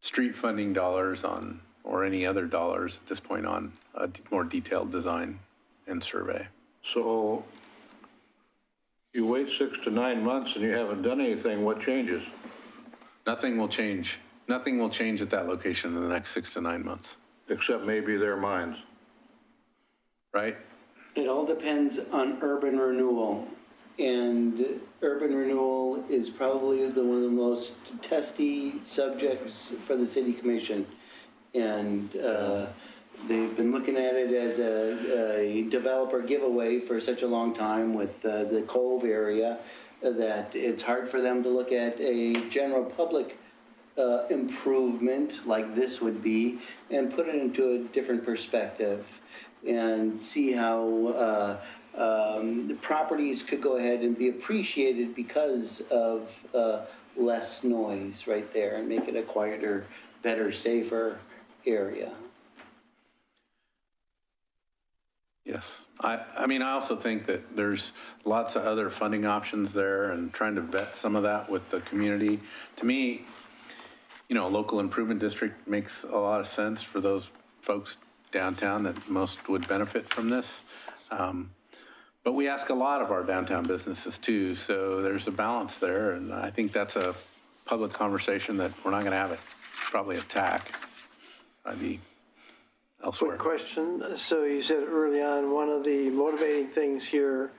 street funding dollars on, or any other dollars at this point, on a more detailed design and survey. So you wait 6 to 9 months and you haven't done anything, what changes? Nothing will change. Nothing will change at that location in the next 6 to 9 months. Except maybe their minds. Right? It all depends on urban renewal. And urban renewal is probably one of the most testy subjects for the city commission. And they've been looking at it as a developer giveaway for such a long time with the Cove area that it's hard for them to look at a general public improvement like this would be and put it into a different perspective and see how the properties could go ahead and be appreciated because of less noise right there and make it a quieter, better, safer area. Yes. I mean, I also think that there's lots of other funding options there, and trying to vet some of that with the community. To me, a local improvement district makes a lot of sense for those folks downtown that most would benefit from this. But we ask a lot of our downtown businesses too, so there's a balance there, and I think that's a public conversation that we're not going to have it probably attack by the elsewhere. Quick question. So you said early on, one of the motivating things here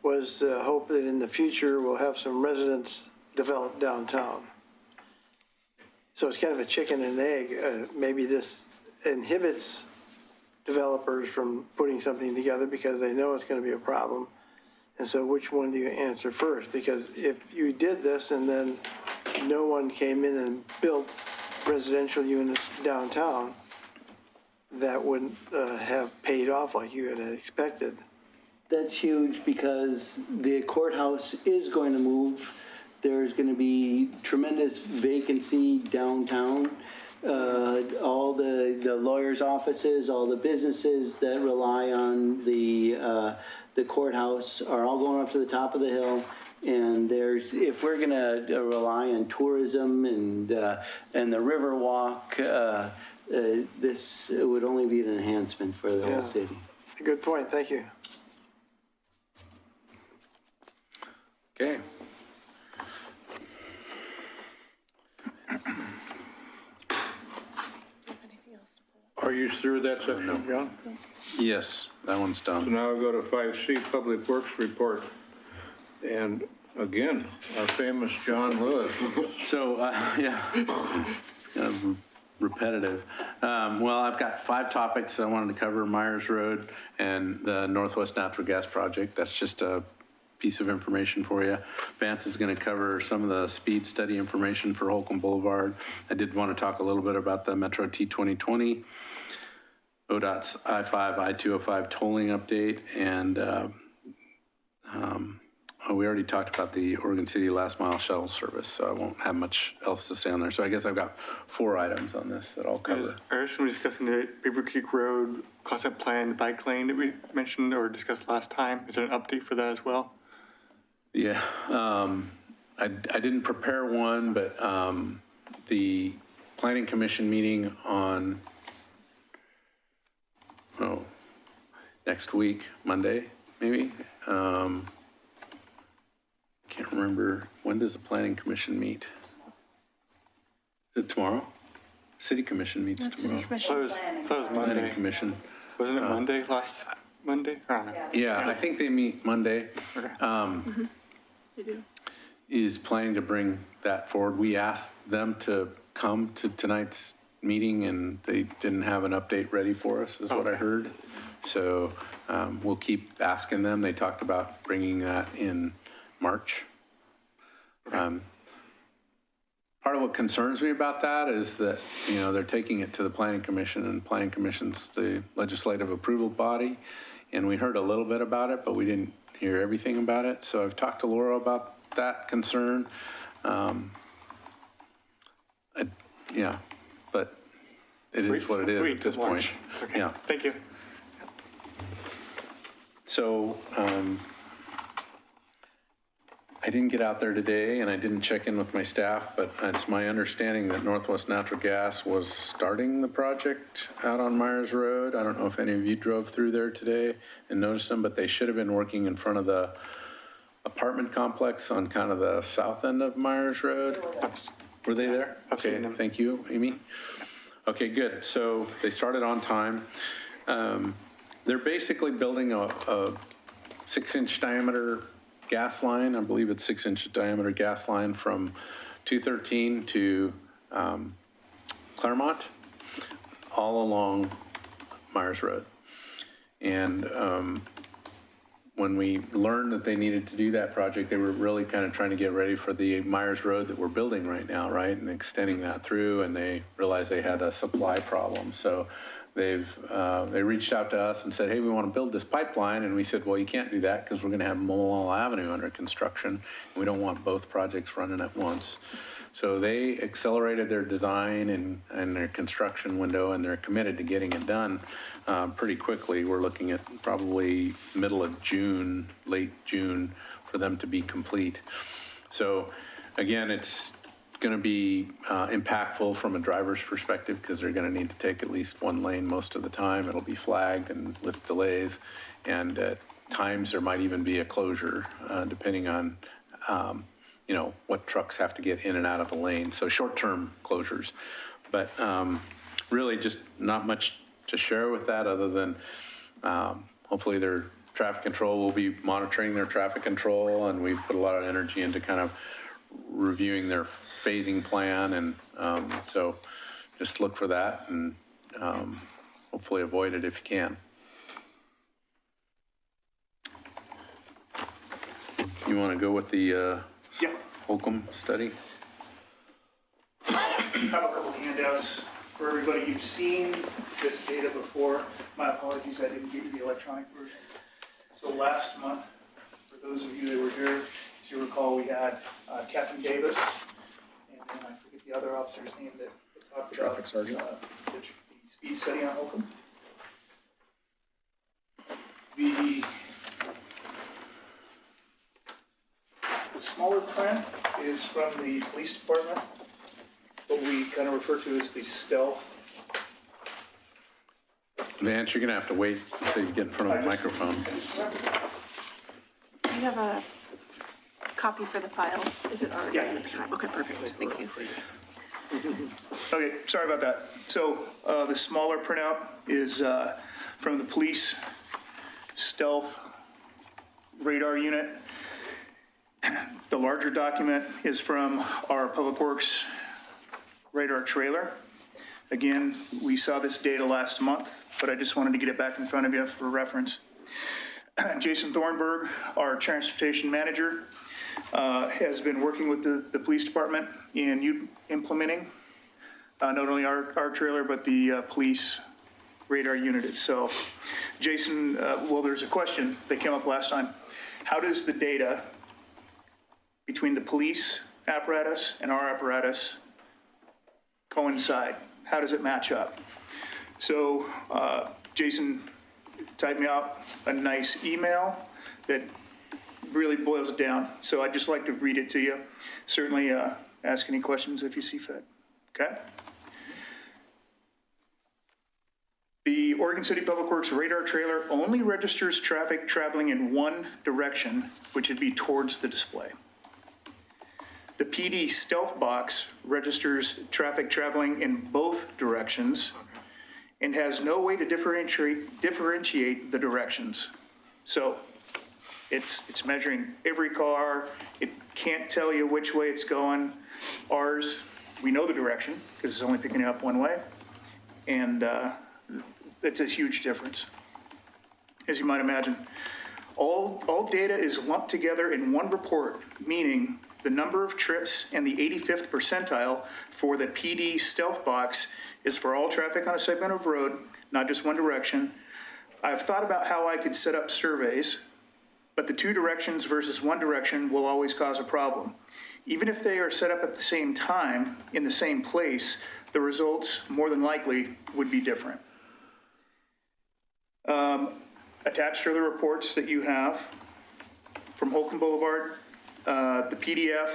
was the hope that in the future we'll have some residents develop downtown. So it's kind of a chicken and egg. Maybe this inhibits developers from putting something together because they know it's going to be a problem. And so which one do you answer first? Because if you did this and then no one came in and built residential units downtown, that wouldn't have paid off like you had expected. That's huge because the courthouse is going to move. There's going to be tremendous vacancy downtown. All the lawyers' offices, all the businesses that rely on the courthouse are all going up to the top of the hill. And if we're going to rely on tourism and the Riverwalk, this would only be an enhancement for the whole city. Good point. Thank you. Okay. Are you through that section, John? Yes, that one's So done. now we'll go to 5C, Public Works Report. And again, our famous John Lewis. So, repetitive. Well, I've got 5 topics I wanted to cover: Myers Road and the Northwest Natural Gas Project. That's just a piece of information for you. Vance is going to cover some of the speed study information for Holcomb Boulevard. I did want to talk a little bit about the Metro T2020, ODOT's I-5, I-205 tolling update, and we already talked about the Oregon City last mile shuttle service, so I won't have much else to say on there. So I guess I've got 4 items on this that I'll cover. Are we discussing the Beaver Creek Road concept plan bike lane that we mentioned or discussed last time? Is there an update for that as well? Yeah, I didn't prepare one, but the Planning Commission meeting on next week, Monday, maybe. Can't remember, when does the Planning Commission meet? Is it tomorrow? City Commission meets tomorrow. I thought it was Planning Monday. Commission. Wasn't it Monday last Monday? I don't know. Yeah, I think they meet Monday. They do. Is planning to bring that forward. We asked them to come to tonight's meeting, and they didn't have an update ready for us, is what I heard. So we'll keep asking them. They talked about bringing that in March. Part of what concerns me about that is that, they're taking it to the Planning Commission, and Planning Commission's the legislative approval body, and we heard a little bit about it, but we didn't hear everything about it. So I've talked to Laura about that concern. But it is what it is at this point. Okay. Yeah. Thank you. So I didn't get out there today, and I didn't check in with my staff, but it's my understanding that Northwest Natural Gas was starting the project out on Myers Road. I don't know if any of you drove through there today and noticed them, but they should have been working in front of the apartment complex on kind of the south end of Myers Road. Were they there? I've seen them. Thank you, Amy. Okay, good. So they started on time. They're basically building a 6-inch diameter gas line. I believe it's 6-inch diameter gas line from 213 to Claremont, all along Myers Road. And when we learned that they needed to do that project, they were really kind of trying to get ready for the Myers Road that we're building right now, right? And extending that through, and they realized they had a supply problem. So they reached out to us and said, hey, we want to build this pipeline. And we said, well, you can't do that because we're going to have Mulholland Avenue under construction. And we don't want both projects running at once. So they accelerated their design and their construction window, and they're committed to getting it done pretty quickly. We're looking at probably middle of June, late June, for them to be complete. So again, it's going to be impactful from a driver's perspective because they're going to need to take at least one lane most of the time. It'll be flagged and with delays, and at times there might even be a closure depending on what trucks have to get in and out of the lane. So short-term closures, but really just not much to share with that other than hopefully their traffic control will be monitoring their traffic control, and we've put a lot of energy into kind of reviewing their phasing plan, and so just look for that and hopefully avoid it if you can. You want to go with the Holcomb study? I have a couple handouts for everybody. You've seen this data before. My apologies, I didn't give you the electronic version. So last month, for those of you that were here, as you recall, we had Captain Davis, and then I forget the other officer's name that talked about Traffic sergeant. The speed study on Holcomb. The smaller print is from the police department, what we kind of refer to as the stealth. Vance, you're going to have to wait until you get in front of the microphone. Do you have a copy for the file? Is it already? Yeah. Okay, perfect. Thank you. Okay, sorry about that. So the smaller printout is from the police stealth radar unit. The larger document is from our Public Works radar trailer. Again, we saw this data last month, but I just wanted to get it back in front of you for reference. Jason Thornburg, our transportation manager, has been working with the police department in implementing not only our trailer, but the police radar unit itself. Jason, well, there's a question that came up last time. How does the data between the police apparatus and our apparatus coincide? How does it match up? So Jason typed me out a nice email that really boils it down. So I'd just like to read it to you. Certainly ask any questions if you see fit. Okay? The Oregon City Public Works radar trailer only registers traffic traveling in one direction, which would be towards the display. The PD stealth box registers traffic traveling in both directions and has no way to differentiate the directions. So it's measuring every car. It can't tell you which way it's going. Ours, we know the direction because it's only picking it up one way. And that's a huge difference, as you might imagine. All data is lumped together in one report, meaning the number of trips and the 85th percentile for the PD stealth box is for all traffic on a segment of road, not just one direction. I've thought about how I could set up surveys, but the two directions versus one direction will always cause a problem. Even if they are set up at the same time, in the same place, the results more than likely would be different. Attached are the reports that you have from Holcomb Boulevard, the PDF,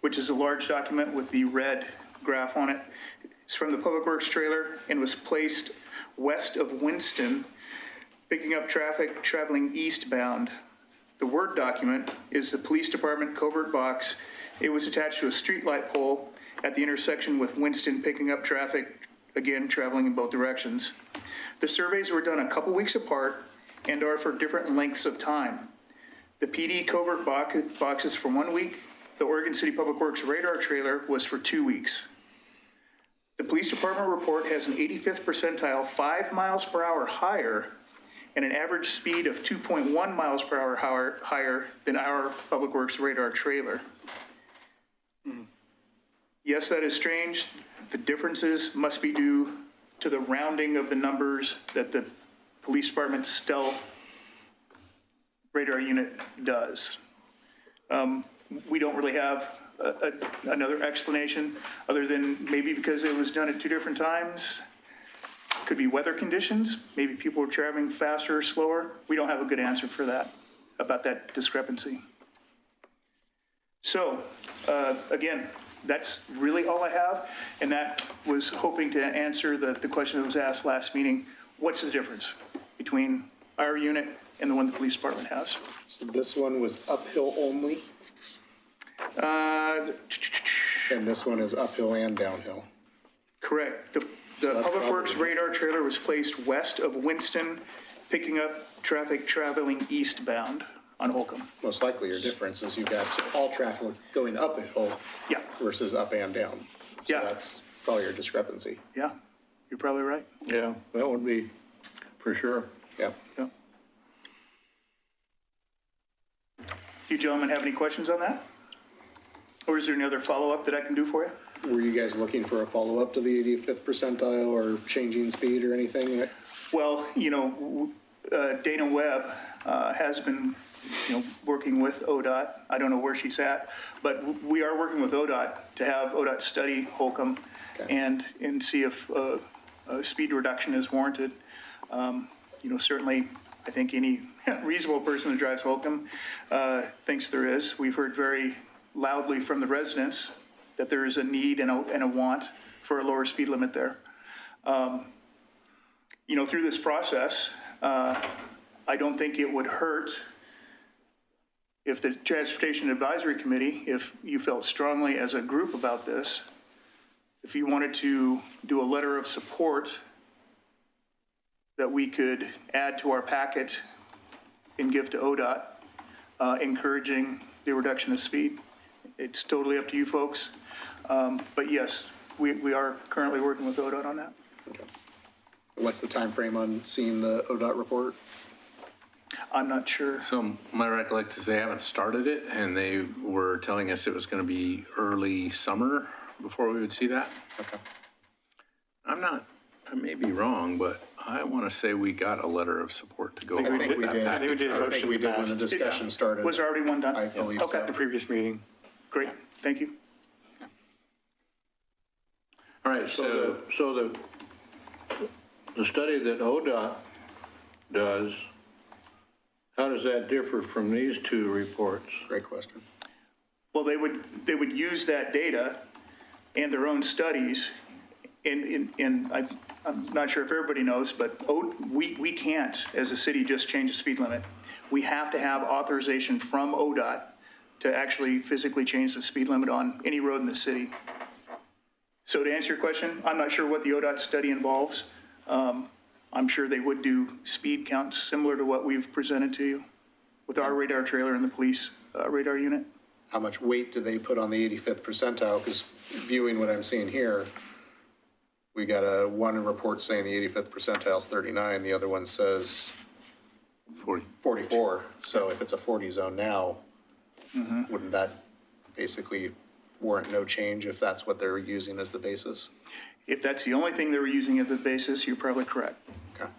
which is a large document with the red graph on it. It's from the Public Works trailer and was placed west of Winston, picking up traffic traveling eastbound. The Word document is the police department covert box. It was attached to a streetlight pole at the intersection with Winston, picking up traffic, again, traveling in both directions. The surveys were done a couple weeks apart and are for different lengths of time. The PD covert box is for 1 week. The Oregon City Public Works radar trailer was for 2 weeks. The police department report has an 85th percentile 5 miles per hour higher and an average speed of 2.1 miles per hour higher than our Public Works radar trailer. Yes, that is strange. The differences must be due to the rounding of the numbers that the police department's stealth radar unit does. We don't really have another explanation other than maybe because it was done at 2 different times. Could be weather conditions. Maybe people are traveling faster or slower. We don't have a good answer for that, about that discrepancy. So, again, that's really all I have, and that was hoping to answer the question that was asked last meeting. What's the difference between our unit and the one the police department has? So this one was uphill only, and this one is uphill and downhill. Correct. The Public Works radar trailer was placed west of Winston, picking up traffic traveling eastbound on Holcomb. Most likely your difference is you got all traffic going up a hill versus up and down. So that's probably your discrepancy. Yeah, you're probably right. Yeah, that would be for sure. Yeah. You gentlemen have any questions on that? Or is there any other follow-up that I can do for you? Were you guys looking for a follow-up to the 85th percentile or changing speed or anything? Well, Dana Webb has been, working with ODOT. I don't know where she's at, but we are working with ODOT to have ODOT study Holcomb and see if a speed reduction is warranted. Certainly, I think any reasonable person that drives Holcomb thinks there is. We've heard very loudly from the residents that there is a need and a want for a lower speed limit there. Through this process, I don't think it would hurt if the Transportation Advisory Committee, if you felt strongly as a group about this, if you wanted to do a letter of support that we could add to our packet and give to ODOT, encouraging the reduction of speed. It's totally up to you folks. But yes, we are currently working with ODOT on that. What's the time frame on seeing the ODOT report? I'm not sure. So my recollection is they haven't started it, and they were telling us it was going to be early summer before we would see that. Okay. I may be wrong, but I want to say we got a letter of support to go I along think with we that did. I think we did a I think motion we did when the passed. discussion started. Was there already one done? I believe Okay. so. The previous meeting. Great, thank you. All right, So the study that ODOT does, how does that differ from these two reports? Great question. Well, they would use that data and their own studies, and I'm not sure if everybody knows, but we can't, as a city, just change the speed limit. We have to have authorization from ODOT to actually physically change the speed limit on any road in the city. So to answer your question, I'm not sure what the ODOT study involves. I'm sure they would do speed counts similar to what we've presented to you with our radar trailer and the police radar unit. How much weight do they put on the 85th percentile? Because viewing what I'm seeing here, we got one report saying the 85th percentile is 39, the other one says 44. So if it's a 40 zone now, wouldn't that basically warrant no change if that's what they're using as the basis? If that's the only thing they were using as the basis, you're probably correct. Okay.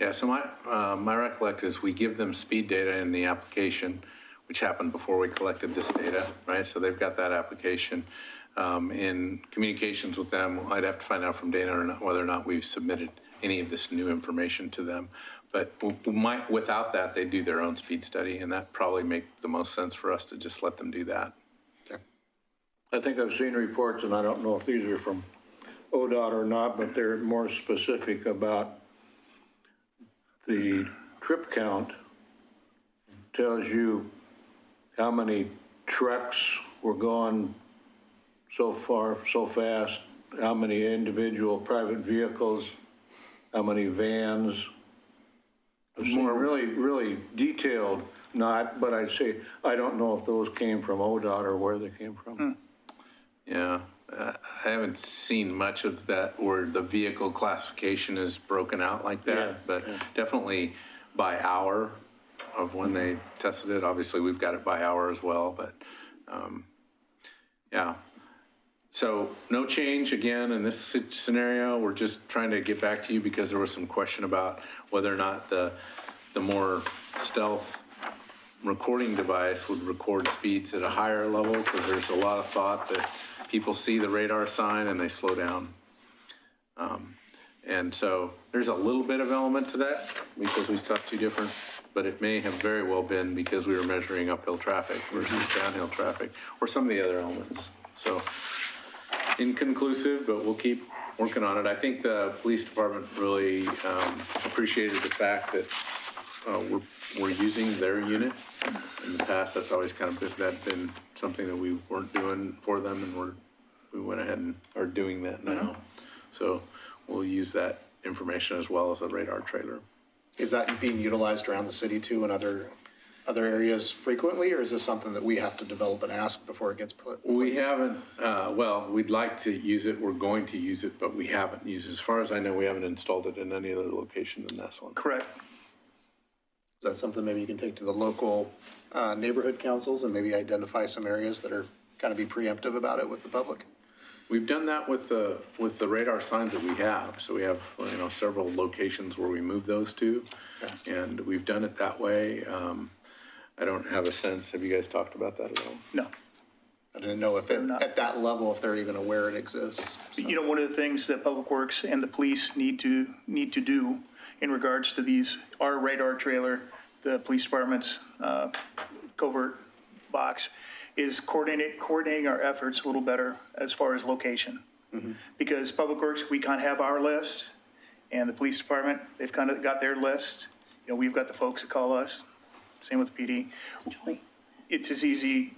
yeah, so my recollection is we give them speed data in the application, which happened before we collected this data, right? So they've got that application. In communications with them, I'd have to find out from Dana or not, whether or not we've submitted any of this new information to them. But without that, they do their own speed study, and that probably make the most sense for us to just let them do that. Okay. I think I've seen reports, and I don't know if these are from ODOT or not, but they're more specific about the trip count. Tells you how many trucks were going so far, so fast, how many individual private vehicles, how many vans. I've seen really detailed, but I'd say, I don't know if those came from ODOT or where they came from. Yeah, I haven't seen much of that where the vehicle classification is broken out like that, Yeah, but yeah. definitely by hour of when they tested it. Obviously, we've got it by hour as well, but yeah. So no change again in this scenario. We're just trying to get back to you because there was some question about whether or not the more stealth recording device would record speeds at a higher level, because there's a lot of thought that people see the radar sign and they slow down. And so there's a little bit of element to that because we saw two different, but it may have very well been because we were measuring uphill traffic versus downhill traffic or some of the other elements. So inconclusive, but we'll keep working on it. I think the police department really appreciated the fact that we're using their unit. In the past, that's always kind of been something that we weren't doing for them, and we went ahead and are doing that now. So we'll use that information as well as a radar trailer. Is that being utilized around the city too in other areas frequently, or is this something that we have to develop and ask before it gets put? We haven't, well, we'd like to use it, we're going to use it, but we haven't used it. As far as I know, we haven't installed it in any other location than this one. Correct. Is that something maybe you can take to the local neighborhood councils and maybe identify some areas that are kind of be preemptive about it with the public? We've done that with the radar signs that we have. So we have, several locations where we move those to, and we've done it that way. I don't have a sense. Have you guys talked about that at all? No. I didn't know if at that level, if they're even aware it exists. So. You know, one of the things that Public Works and the police need to do in regards to our radar trailer, the police department's covert box, is coordinating our efforts a little better as far as location. Mm-hmm. Because Public Works, we kind of have our list, and the police department, they've kind of got their list. You know, we've got the folks that call us. Same with PD. It's as easy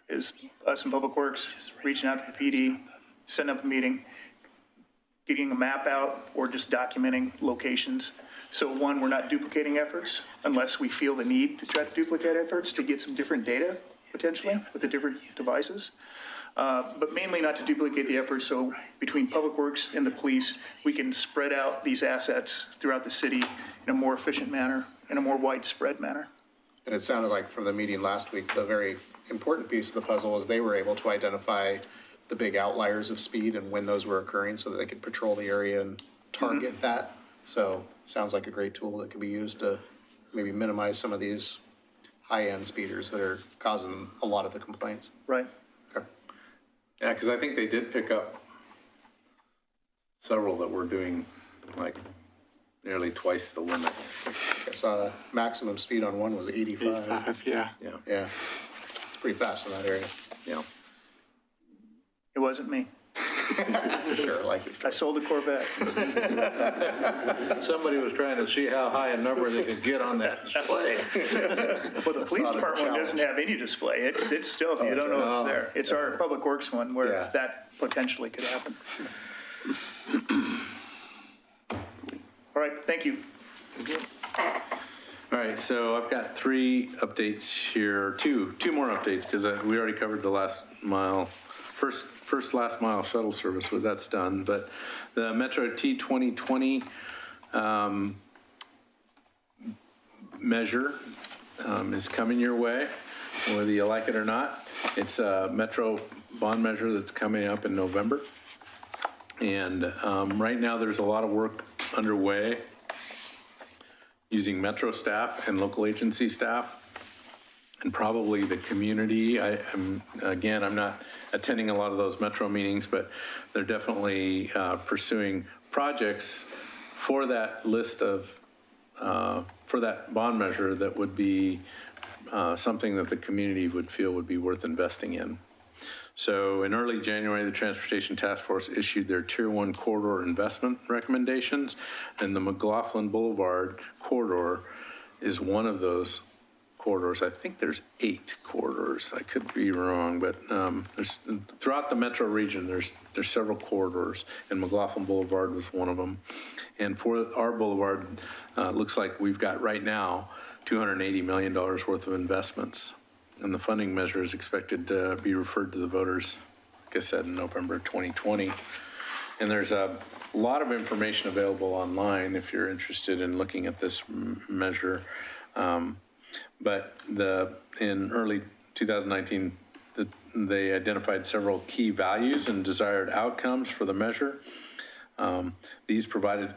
as us in Public Works reaching out to the PD, setting up a meeting, getting a map out, or just documenting locations. So one, we're not duplicating efforts unless we feel the need to try to duplicate efforts to get some different data. potentially, with the different devices. But mainly not to duplicate the effort, so between Public Works and the police, we can spread out these assets throughout the city in a more efficient manner, in a more widespread manner. And it sounded like from the meeting last week, the very important piece of the puzzle was they were able to identify the big outliers of speed and when those were occurring so that they could patrol the area and target that. So sounds like a great tool that could be used to maybe minimize some of these high-end speeders that are causing a lot of the complaints. Right. Okay. Yeah, because I think they did pick up several that were doing like nearly twice the limit. I saw maximum speed on one was 85. 85, yeah. Yeah. It's pretty fast in that area. Yeah. It wasn't me. Sure, like it. I sold a Corvette. Somebody was trying to see how high a number they could get on that display. Well, the police not a department one doesn't challenge. have any display. It's still, you don't know it's there. It's our Public Works one where Yeah. that potentially could happen. All right, thank you. All right, so I've got three updates here, two more updates, because we already covered the last last mile shuttle service, but that's done. But the Metro T2020 measure is coming your way, whether you like it or not. It's a Metro bond measure that's coming up in November. And right now there's a lot of work underway using Metro staff and local agency staff and probably the community. I'm not attending a lot of those Metro meetings, but they're definitely pursuing projects for that list of, for that bond measure that would be something that the community would feel would be worth investing in. So in early January, the Transportation Task Force issued their Tier 1 corridor investment recommendations, and the McLaughlin Boulevard corridor is one of those corridors. I think there's 8 corridors. I could be wrong, but there's throughout the metro region, there's several corridors, and McLaughlin Boulevard was one of them. And for our boulevard, it looks like we've got right now $280 million worth of investments. And the funding measure is expected to be referred to the voters, like I said, in November 2020. And there's a lot of information available online if you're interested in looking at this measure. But in early 2019, they identified several key values and desired outcomes for the measure. These provided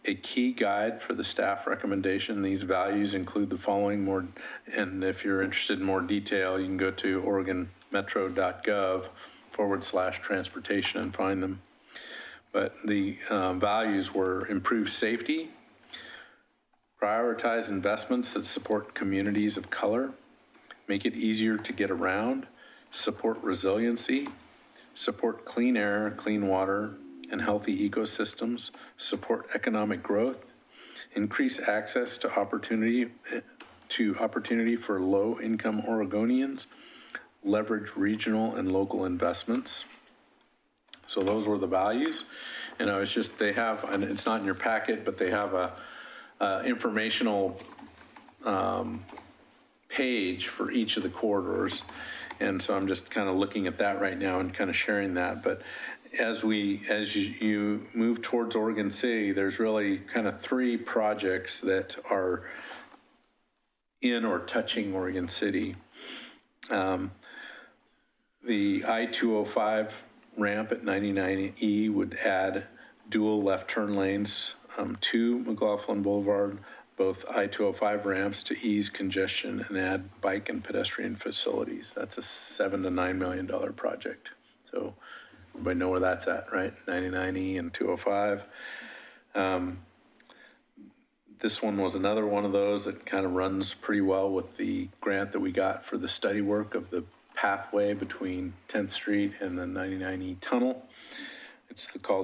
a key guide for the staff recommendation. These values include the following and if you're interested in more detail, you can go to oregonmetro.gov/transportation and find them. But the values were improve safety, prioritize investments that support communities of color, make it easier to get around, support resiliency, support clean air, clean water, and healthy ecosystems, support economic growth, increase access to opportunity for low-income Oregonians, leverage regional and local investments. So those were the values. And they have, and it's not in your packet, but they have a informational page for each of the corridors. And so I'm just kind of looking at that right now and kind of sharing that. But as you move towards Oregon City, there's really kind of 3 projects that are in or touching Oregon City. The I-205 ramp at 99E would add dual left turn lanes to McLaughlin Boulevard, both I-205 ramps to ease congestion and add bike and pedestrian facilities. That's a $7 to $9 million project. So everybody know where that's at, right? 99E and 205. This one was another one of those that kind of runs pretty well with the grant that we got for the study work of the pathway between 10th Street and the 99E tunnel.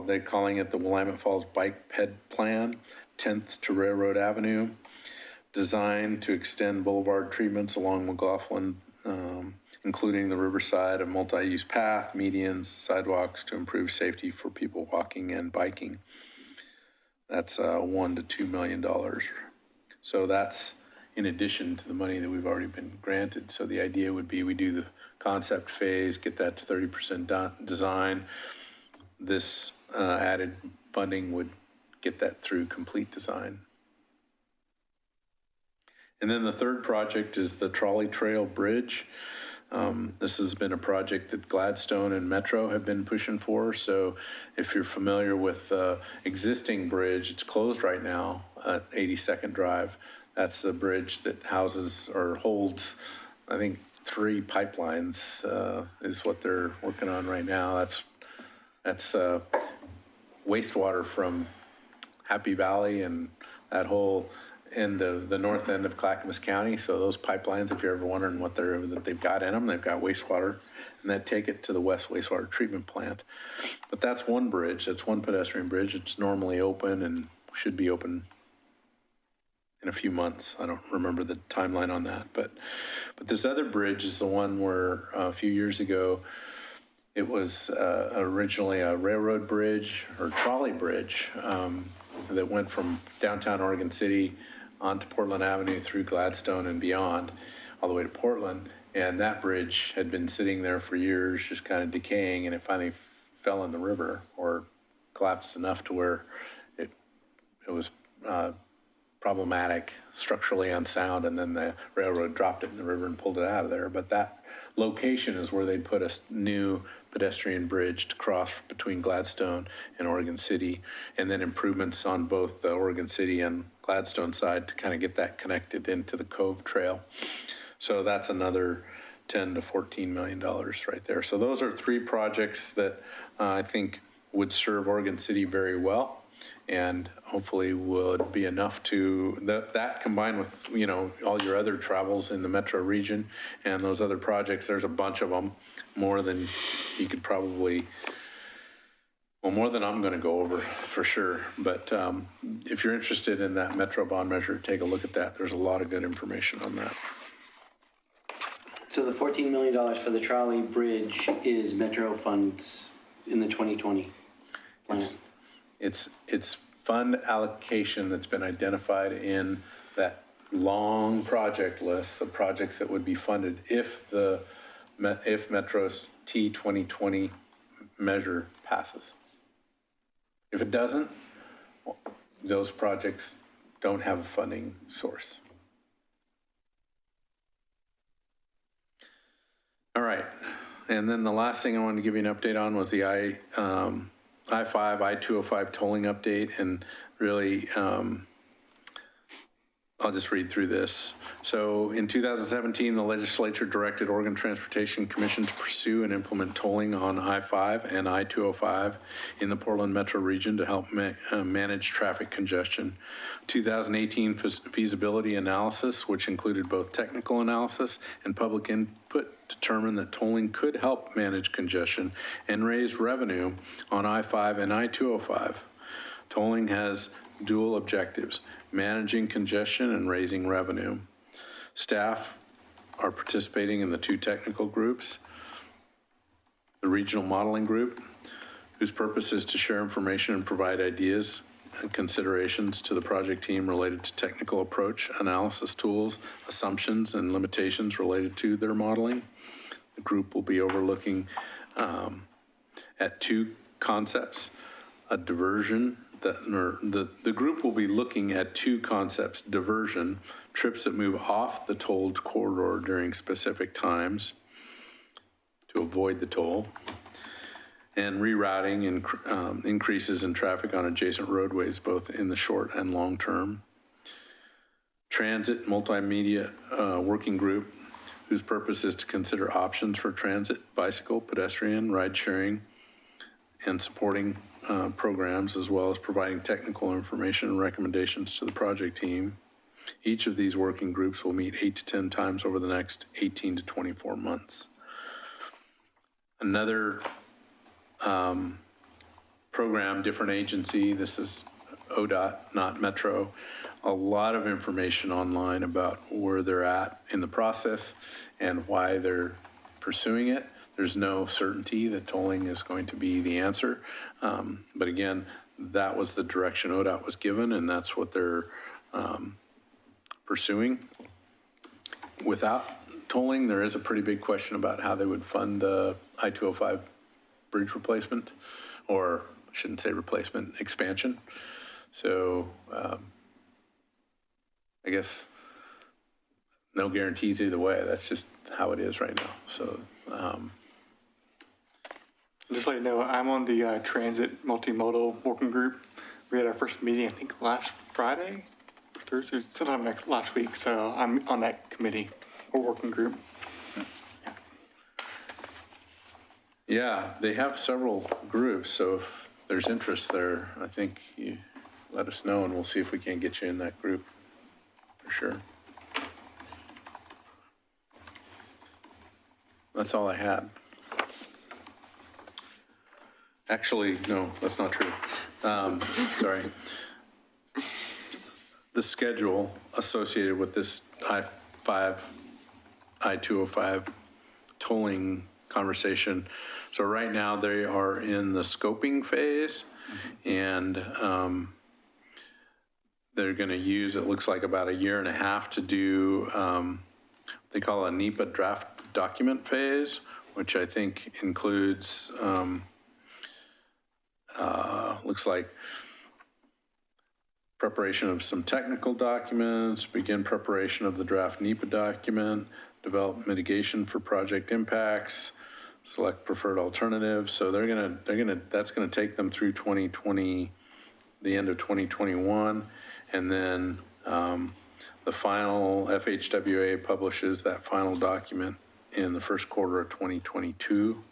They're calling it the Willamette Falls Bike Ped Plan, 10th to Railroad Avenue, designed to extend boulevard treatments along McLaughlin, including the riverside, a multi-use path, medians, sidewalks to improve safety for people walking and biking. That's $1 to $2 million. So that's in addition to the money that we've already been granted. So the idea would be we do the concept phase, get that to 30% design. This added funding would get that through complete design. And then the third project is the Trolley Trail Bridge. This has been a project that Gladstone and Metro have been pushing for. So if you're familiar with the existing bridge, it's closed right now at 82nd Drive. That's the bridge that houses or holds, I think, 3 pipelines is what they're working on right now. That's wastewater from Happy Valley and that whole end of the north end of Clackamas County. So those pipelines, if you're ever wondering what they've got in them, they've got wastewater, and then take it to the West Wastewater Treatment Plant. But that's one bridge. That's one pedestrian bridge. It's normally open and should be open in a few months. I don't remember the timeline on that. But this other bridge is the one where a few years ago it was originally a railroad bridge or trolley bridge that went from downtown Oregon City onto Portland Avenue through Gladstone and beyond, all the way to Portland. And that bridge had been sitting there for years, just kind of decaying, and it finally fell in the river or collapsed enough to where it was problematic, structurally unsound, and then the railroad dropped it in the river and pulled it out of there. But that location is where they put a new pedestrian bridge to cross between Gladstone and Oregon City, and then improvements on both the Oregon City and Gladstone side to kind of get that connected into the Cove Trail. So that's another $10 to $14 million right there. So those are 3 projects that I think would serve Oregon City very well, and hopefully would be enough to, that combined with, you know, all your other travels in the metro region and those other projects, there's a bunch of them, more than you could probably, well, more than I'm going to go over for sure. But if you're interested in that Metro bond measure, take a look at that. There's a lot of good information on that. So the $14 million for the trolley bridge is Metro funds in the 2020 plan? It's fund allocation that's been identified in that long project list of projects that would be funded if Metro's T2020 measure passes. If it doesn't, those projects don't have a funding source. All right, and then the last thing I wanted to give you an update on was the I-5, I-205 tolling update, and really, I'll just read through this. So in 2017, the legislature directed Oregon Transportation Commission to pursue and implement tolling on I-5 and I-205 in the Portland metro region to help manage traffic congestion. 2018 feasibility analysis, which included both technical analysis and public input, determined that tolling could help manage congestion and raise revenue on I-5 and I-205. Tolling has dual objectives: managing congestion and raising revenue. Staff are participating in the 2 technical groups. The regional modeling group, whose purpose is to share information and provide ideas and considerations to the project team related to technical approach, analysis tools, assumptions, and limitations related to their modeling. The group will be overlooking at 2 concepts: a diversion. The group will be looking at 2 concepts: diversion, trips that move off the tolled corridor during specific times to avoid the toll, and rerouting and increases in traffic on adjacent roadways, both in the short and long term. Transit multimedia working group, whose purpose is to consider options for transit, bicycle, pedestrian, ride sharing, and supporting programs, as well as providing technical information and recommendations to the project team. Each of these working groups will meet 8 to 10 times over the next 18 to 24 months. Another program, different agency, this is ODOT, not Metro. A lot of information online about where they're at in the process and why they're pursuing it. There's no certainty that tolling is going to be the answer. But again, that was the direction ODOT was given, and that's what they're pursuing. Without tolling, there is a pretty big question about how they would fund the I-205 bridge replacement, or I shouldn't say replacement, expansion. So I guess no guarantees either way. That's just how it is right now. So Just let you know, I'm on the transit multimodal working group. We had our first meeting, I think, last Friday, Thursday, sometime last week. So I'm on that committee or working group. yeah, they have several groups. So if there's interest there, I think you let us know and we'll see if we can get you in that group for sure. That's all I had. Actually, no, that's not true. Sorry. The schedule associated with this I-205 tolling conversation. So right now they are in the scoping phase, and they're going to use, it looks like, about a year and a half to do, they call a NEPA draft document phase, which I think includes, looks like preparation of some technical documents, begin preparation of the draft NEPA document, develop mitigation for project impacts, select preferred alternatives. So that's gonna take them through 2020, the end of 2021, and then the final FHWA publishes that final document in the first quarter of 2022.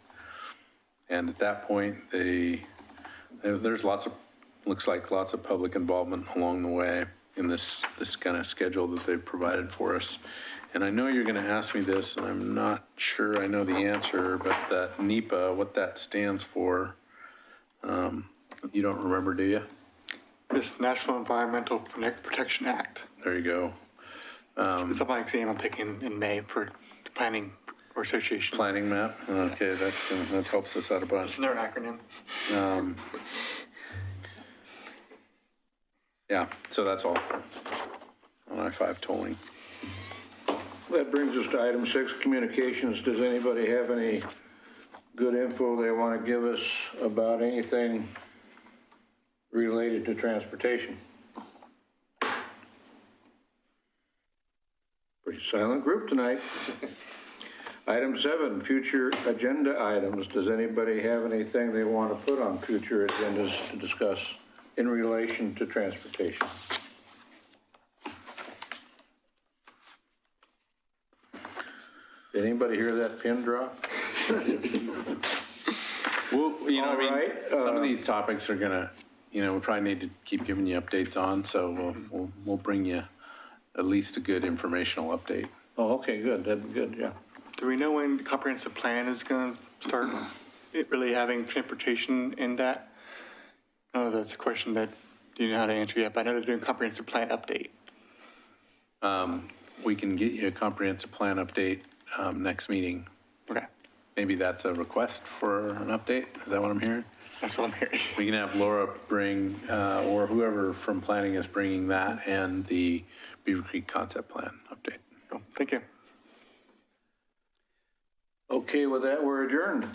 And at that point, there's looks like lots of public involvement along the way in this kind of schedule that they've provided for us. And I know you're going to ask me this, and I'm not sure I know the answer, but that NEPA, what that stands for, you don't remember, do you? This National Environmental Protection Act. There you go. It's on my exam I'm taking in May for planning or association. Planning map. Okay, that helps us out a bunch. It's their acronym. Yeah, so that's all on I-5 tolling. That brings us to item 6, communications. Does anybody have any good info they want to give us about anything related to transportation? Pretty silent group tonight. Item 7, future agenda items. Does anybody have anything they want to put on future agendas to discuss in relation to transportation? Did anybody hear that pin drop? Well, All right, some of these topics are gonna, we probably need to keep giving you updates on, so we'll bring you at least a good informational update. Oh, okay, good. That'd be good, yeah. Do we know when the comprehensive plan is going to start it really having transportation in that? Oh, that's a question that you know how to answer yet, but I know they're doing comprehensive plan update. We can get you a comprehensive plan update next meeting. Okay. Maybe that's a request for an update? Is that what I'm hearing? That's what I'm hearing. We can have Laura bring, or whoever from planning is bringing that and the Beaver Creek concept plan update. Cool. Thank you. Okay, with that, we're adjourned.